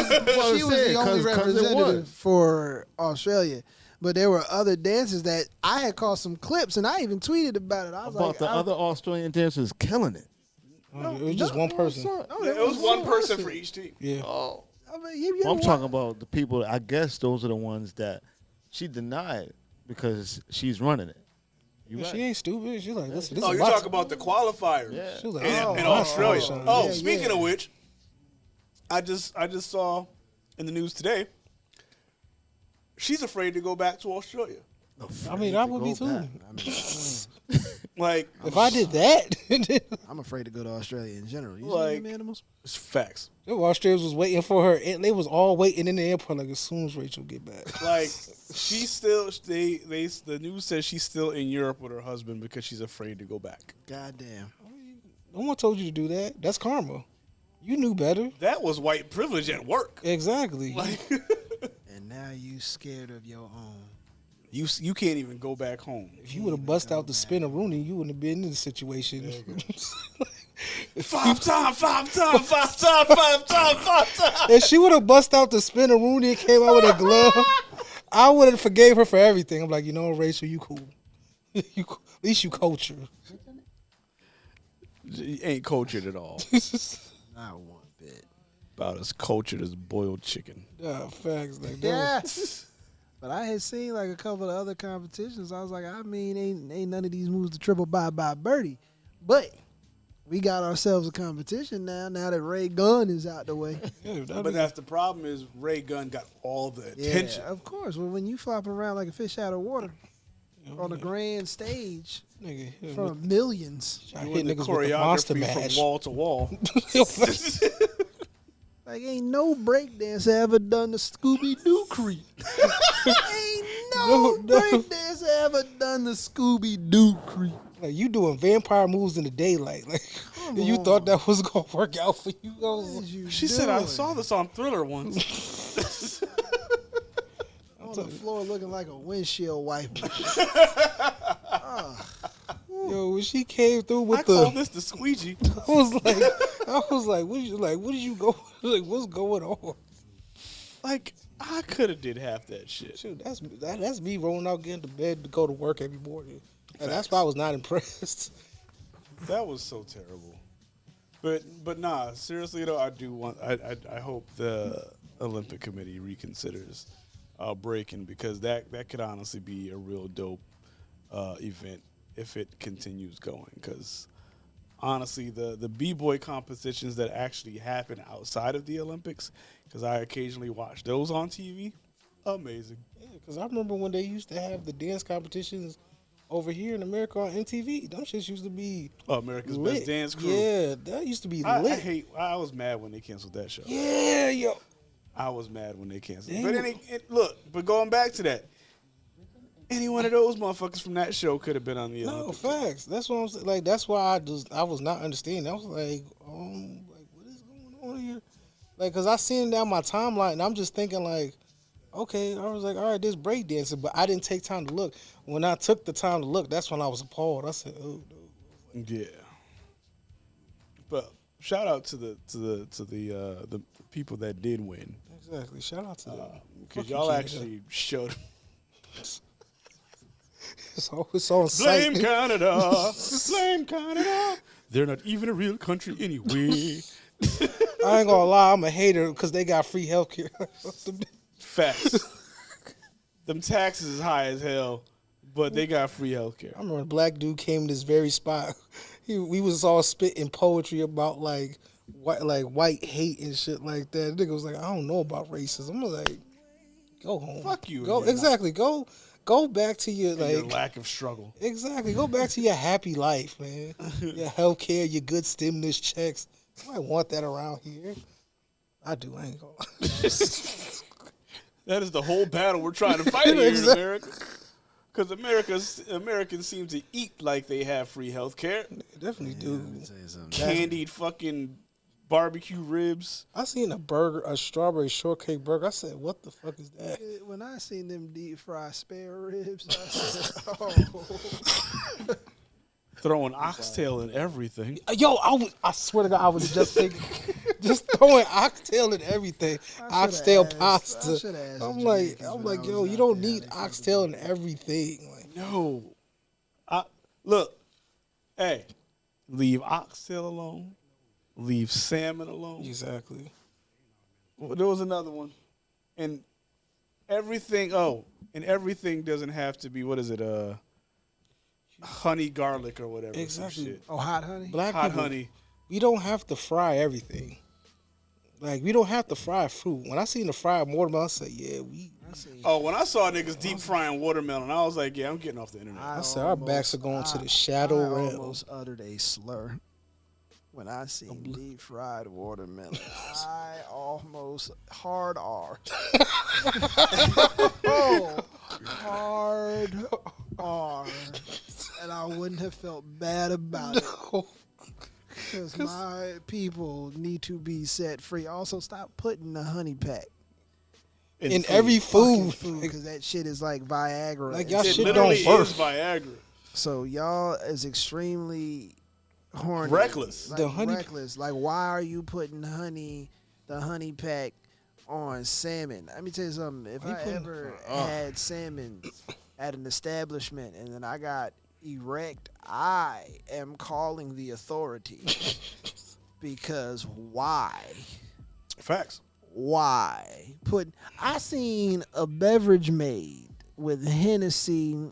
the only representative for Australia. But there were other dancers that I had caught some clips, and I even tweeted about it. I was About like, the other Australian dancers killing it. it was just one person. It was one person for each team. Yeah. Oh. I mean, you I'm know talking about the people. I guess those are the ones that she denied because she's running it. You She right. ain't stupid. She's like, listen, this Oh, is you're my talking about the qualifiers Yeah. She was like, in oh, Australia. oh, Oh, yeah, speaking yeah. of which, I just saw in the news today. She's afraid to go back to Australia. I mean, I would be too. Like, If I did that, I'm afraid to go to Australia in general. You Like- see them animals? it's facts. the Australians was waiting for her, and they was all waiting in the airport like as soon as Rachel get back. Like, she's still the news says she's still in Europe with her husband because she's afraid to go back. Goddamn. No one told you to do that. That's karma. You knew better. That was white privilege at work. Exactly. Like, And now you scared of your own. you can't even go back home. if you would have bust out the spinner Rooney, you wouldn't have been in the situation. Five times. If she would have bust out the spinner Rooney and came out with a glove, I would have forgave her for everything. I'm like, you know, Rachel, you cool. At least you cultured. You ain't cultured at all. Not one bit. About as cultured as boiled chicken. Facts. Like, Yeah. But I had seen like a couple of other competitions. I was like, I mean, ain't none of these moves the triple by birdie. But we got ourselves a competition now that Ray Gunn is out the way. But that's the problem is Ray Gunn got all the attention. Yeah, of course. Well, when you flopping around like a fish out of water on a grand stage Nigga, in front of millions, I Doing hit the niggas with the monster choreography mash. from wall to wall. like ain't no breakdancer ever done the Scooby Doo creep. Ain't no breakdancer ever done the Scooby Doo creep. Like you doing vampire moves in the daylight. Like and you thought that was gonna work out for you. I was What like, is you She said, I doing? saw this on Thriller once. on the floor looking like a windshield wiper. yo, when she came through with I call the, this the squeegee. I was like, what did you go? Like, what's going on? Like, I could have did half that shit. Shoot, that's me rolling out, getting to bed to go to work every morning, and that's why I was not impressed. That was so terrible. But nah, seriously though, I hope the Olympic Committee reconsiders breaking because that could honestly be a real dope event if it continues going. Because honestly, the b-boy competitions that actually happen outside of the Olympics, because I occasionally watch those on TV, amazing. Yeah, because I remember when they used to have the dance competitions over here in America on MTV. Them shits used to be America's lit. Best Dance Crew. Yeah, that used to be lit. I was mad when they canceled that show. Yeah, yo. I was mad when they canceled. Damn. But going back to that, any one of those motherfuckers from that show could have been on the No, Olympics. facts. That's what I'm saying. Like, that's why I was not understanding. I was like, what is going on here? Like, cause I seen it down my timeline, and I'm just thinking like, okay. I was like, all right, this breakdancing, but I didn't take time to look. When I took the time to look, that's when I was appalled. I said, oh, no. Yeah. But shout out to the people that did win, Exactly. Shout out to them. because Fuck you, y'all Canada. actually showed. It's on site. Blame Canada. Blame Canada. They're not even a real country anyway. I ain't gonna lie, I'm a hater because they got free healthcare. Facts. Them taxes is high as hell, but they got free healthcare. I remember a black dude came to this very spot. We was all spitting poetry about white hate and shit like that. The nigga was like, I don't know about racism. I was like, Go home. Fuck you. Go and your exactly. Go back to your your like lack of struggle. exactly. Go back to your happy life, man. Your health care, your good stimulus checks. I want that around here. I do. I ain't gonna lie. That is the whole battle we're trying to fight here in Exactly. America. Because Americans seem to eat like they have free health care. Definitely do. Candied fucking barbecue ribs. I seen a strawberry shortcake burger. I said, "What the fuck is that?" When I seen them deep fry spare ribs, I said, "Oh, Throwing oxtail and everything. Yo, I swear to God, I was just thinking, just throwing oxtail and everything. Oxtail I pasta. shoulda asked I'm the like, Jamaicans when I yo, was you out don't there how need they fucking oxtail do and everything. Like, No. Look. Hey. Leave oxtail alone. Leave salmon alone. exactly. Well, there was another one. And everything doesn't have to be, what is it, honey garlic or whatever. some Exactly. shit. oh, hot honey." Black Hot people, honey. we don't have to fry everything. Like, we don't have to fry fruit. When I seen the fried watermelon, I said, yeah, Oh, when I saw niggas deep frying watermelon, I was like, yeah, I'm getting off the internet. I said, our backs are going to the shadow I realm. almost uttered a slur when I seen deep fried watermelon. I almost hard R. Oh, hard R. And I wouldn't have felt bad about it. Because my people need to be set free. Also, stop putting the honey pack In every food. because that shit is like Viagra. Like, and y'all It shit literally don't work. is Viagra. So y'all is extremely horny. Reckless. Like, The honey- reckless. Like, why are you putting the honey pack on salmon? Let me tell you something. If Why you I putting- ever had salmon at an establishment and then I got erect, I am calling the authorities. Because why? Facts. Why? I seen a beverage made with Hennessy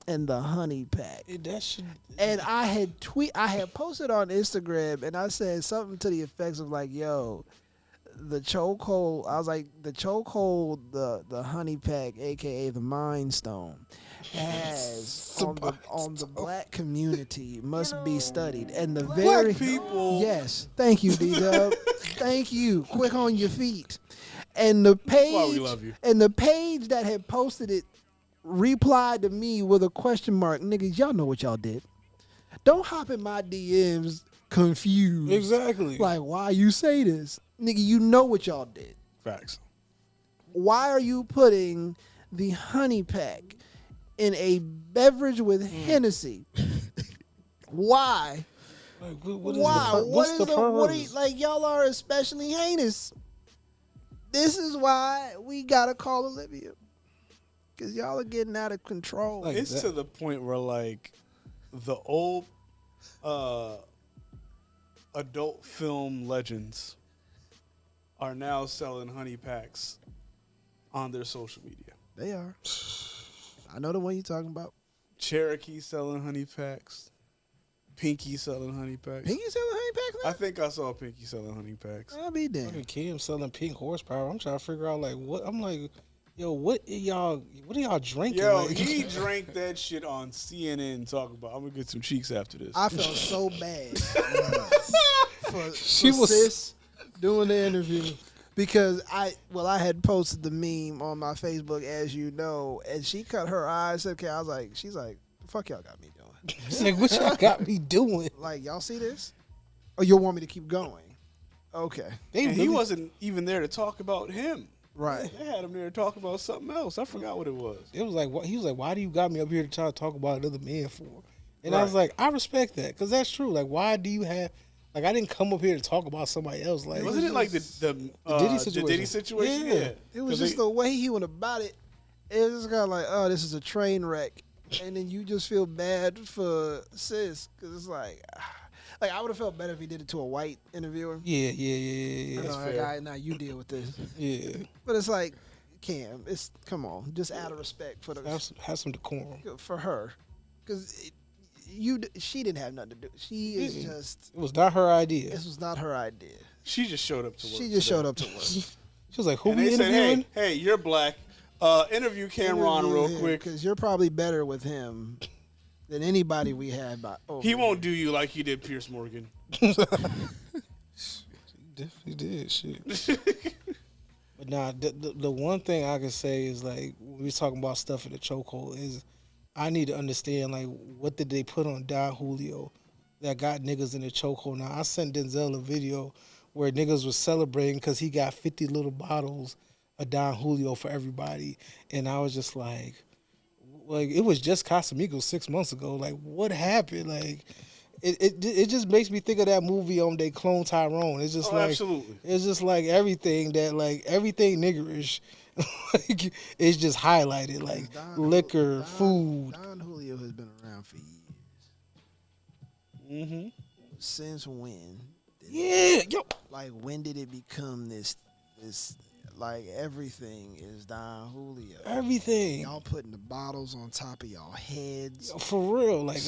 and the honey pack. That should, And I had posted on Instagram and I said something to the effects of like, yo, the chokehold, I was like, the chokehold, the honey pack, aka the Mind Stone, has on the black community must be studied. And the very people. yes, thank you, D-Dub. Thank you. Quick on your feet. And the page why we love you. and the page that had posted it replied to me with a question mark. Niggas, y'all know what y'all did. Don't hop in my DMs confused. exactly. Like, why you say this? Nigga, you know what y'all did. Facts. Why are you putting the honey pack in a beverage with Hennessy? Why? Like, what is Why? The, what's the what are you, purpose? like, y'all are especially heinous. This is why we gotta call Olivia. Cause y'all are getting out of control. Like, It's that- to the point where like the old adult film legends are now selling honey packs on their social media. They are. I know the one you're talking about. Cherokee selling honey packs. Pinky selling honey packs. Pinky selling honey pack now? I think I saw Pinky selling honey packs. I'll be damned. Fucking Kim selling pink horsepower. I'm trying to figure out like what. I'm like, yo, what are y'all drinking? Yo, like, he drank that shit on CNN talking about, I'm going to get some cheeks after this. I felt so bad for She was- sis doing the interview because I had posted the meme on my Facebook, as you know, and she cut her eyes. Okay, she's like, fuck y'all got me doing. It's like, what y'all got me doing? Like, y'all see this? Or you'll want me to keep going? Okay, They And he really- wasn't even there to talk about him. right. They had him there to talk about something else. I forgot what it was. It was like, what he was like, why do you got me up here to try to talk about another man for? And I Right. was like, I respect that because that's true. Like, why do you have? Like, I didn't come up here to talk about somebody else. Like, Wasn't it like the Diddy situation? Diddy situation? Yeah. Yeah. It was 'Cause just they- the way he went about it. It was just kind of like, oh, this is a train wreck, and then you just feel bad for sis because it's like I would have felt better if he did it to a white interviewer. Yeah. You know, like, fair. all right, now you deal with this. Yeah. But it's like, Cam, come on, just out of respect for Have some decorum. for her, because she didn't have nothing to do. She is just. It was not her idea. This was not her idea. She just showed up to work. She just today. showed up to work. She was like, who And we they said, interviewing? hey, you're black. Interview Cameron real quick. because you're probably better with him than anybody we had. He won't do you like he did Pierce Morgan. Definitely did shit. But nah, the one thing I can say is like when we talking about stuff in the chokehold is I need to understand like what did they put on Don Julio that got niggas in the chokehold. Now I sent Denzel a video where niggas was celebrating because he got 50 little bottles of Don Julio for everybody, and I was just like it was just Casamigos 6 months ago. Like what happened? Like. It just makes me think of that movie They Clone Tyrone. It's just absolutely. It's just like everything niggerish like it's just highlighted like liquor, food. Don Julio has been around for years. Mm-hmm. Since when? Like when did it become this like everything is Don Julio? Everything. Y'all putting the bottles on top of y'all heads. For real. Like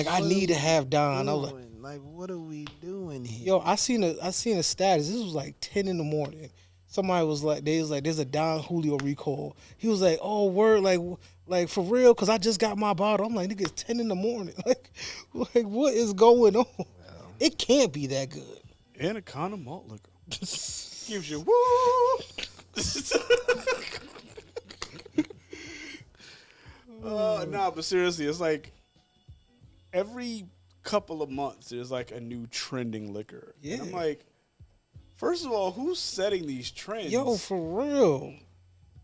I need to have Don. I was like, what are we doing here? Yo, I seen a status. This was like 10 in the morning. Somebody was like, there's a Don Julio recall. He was like, oh, word, like for real, because I just got my bottle. I'm like, nigga, it's 10 in the morning. Like what is going on? Well, it can't be that good. Anaconda malt liquor. Gives you woo. Nah, but seriously, it's like every couple of months there's like a new trending liquor. Yeah. And I'm like, first of all, who's setting these trends? Yo, for real.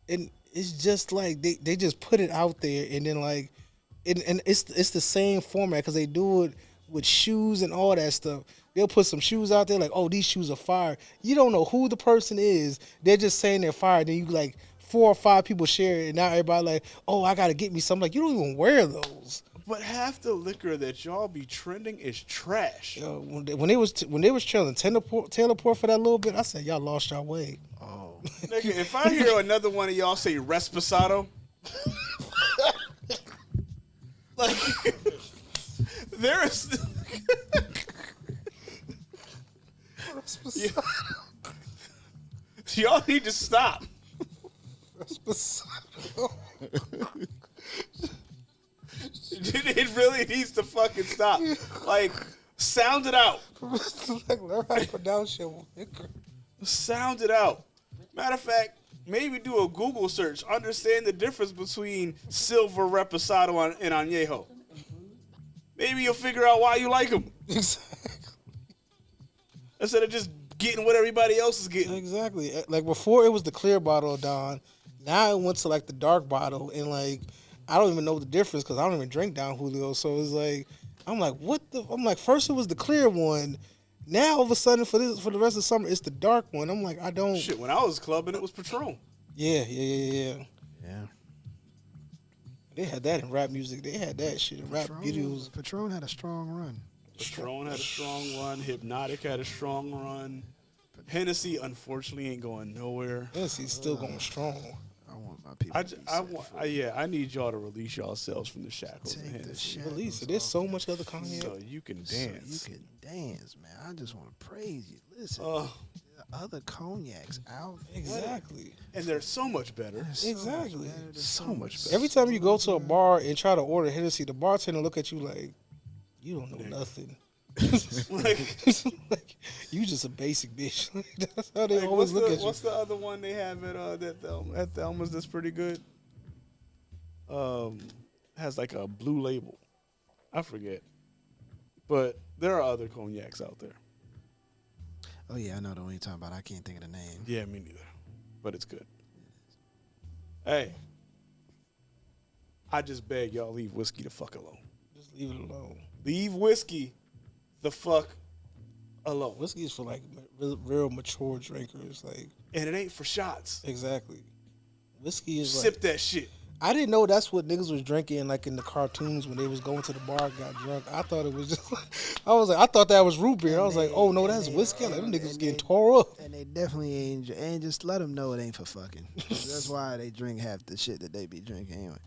And it's just like they just put it out there, and then like, and it's the same format because they do it with shoes and all that stuff. They'll put some shoes out there like, oh, these shoes are fire. You don't know who the person is. They're just saying they're fire. Then you like 4 or 5 people share it, and now everybody like, oh, I gotta get me some. Like you don't even wear those. But half the liquor that y'all be trending is trash. Yo, when they was trailing Taylor Port for that little bit, I said y'all lost your way. Oh, nigga, if I hear another one of y'all say Resposado, like there's. Y'all need to stop. It really needs to fucking stop. Like, sound it out. Like, learn how to pronounce your liquor. Sound it out. Matter of fact, maybe do a Google search. Understand the difference between Silver, Reposado, and Añejo. Maybe you'll figure out why you like them. Exactly. Instead of just getting what everybody else is getting. Exactly. Like before, it was the clear bottle of Don. Now it went to like the dark bottle, and like I don't even know the difference because I don't even drink Don Julio. So it's like I'm like, what the? I'm like, first it was the clear one. Now all of a sudden for the rest of the summer, it's the dark one. I'm like, I don't. Shit, when I was clubbing, it was Patron. Yeah. Yeah. They had that in rap music. They had that shit in rap videos. Patron had a strong run. Patron had a strong run. Hypnotic had a strong run. Hennessy, unfortunately, ain't going nowhere. Hennessy's still going strong. I want my people. I need y'all to release yourselves from the shackles of Hennessy. Release it. There's so much other cognac. So you can dance. You can dance, man. I just want to praise you. Listen, other cognacs out. Exactly. And they're so much better. Exactly. So much better. Every time you go to a bar and try to order Hennessy, the bartender look at you like, you don't know nothing. like, you just a basic bitch. That's how they always look at you. What's the other one they have at Thelma's that's pretty good? Has like a blue label. I forget. But there are other cognacs out there. Oh yeah, I know the one you're talking about. I can't think of the name. Yeah, me neither. But it's good. Hey, I just beg y'all leave whiskey the fuck alone. Just leave it alone. Leave whiskey the fuck alone. Whiskey is for like real mature drinkers, like. And it ain't for shots. Exactly. Whiskey is sip that shit. I didn't know that's what niggas was drinking like in the cartoons when they was going to the bar and got drunk. I thought it was just I thought that was root beer. I was like, oh no, that's whiskey. Like, them niggas was getting tore up. And they definitely ain't, and just let them know it ain't for fucking. That's why they drink half the shit that they be drinking anyway.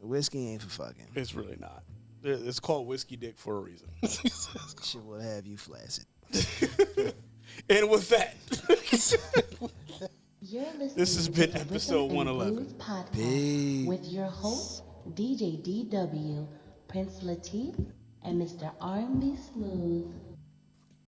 Whiskey ain't for fucking. It's really not. It's called whiskey dick for a reason. Shit will have you flaccid. And with that. You're This has been episode Rhythm and 111. Blues Podcast Peace. with your host, DJ DW, Prince Latif, and Mr. R&B Smooth.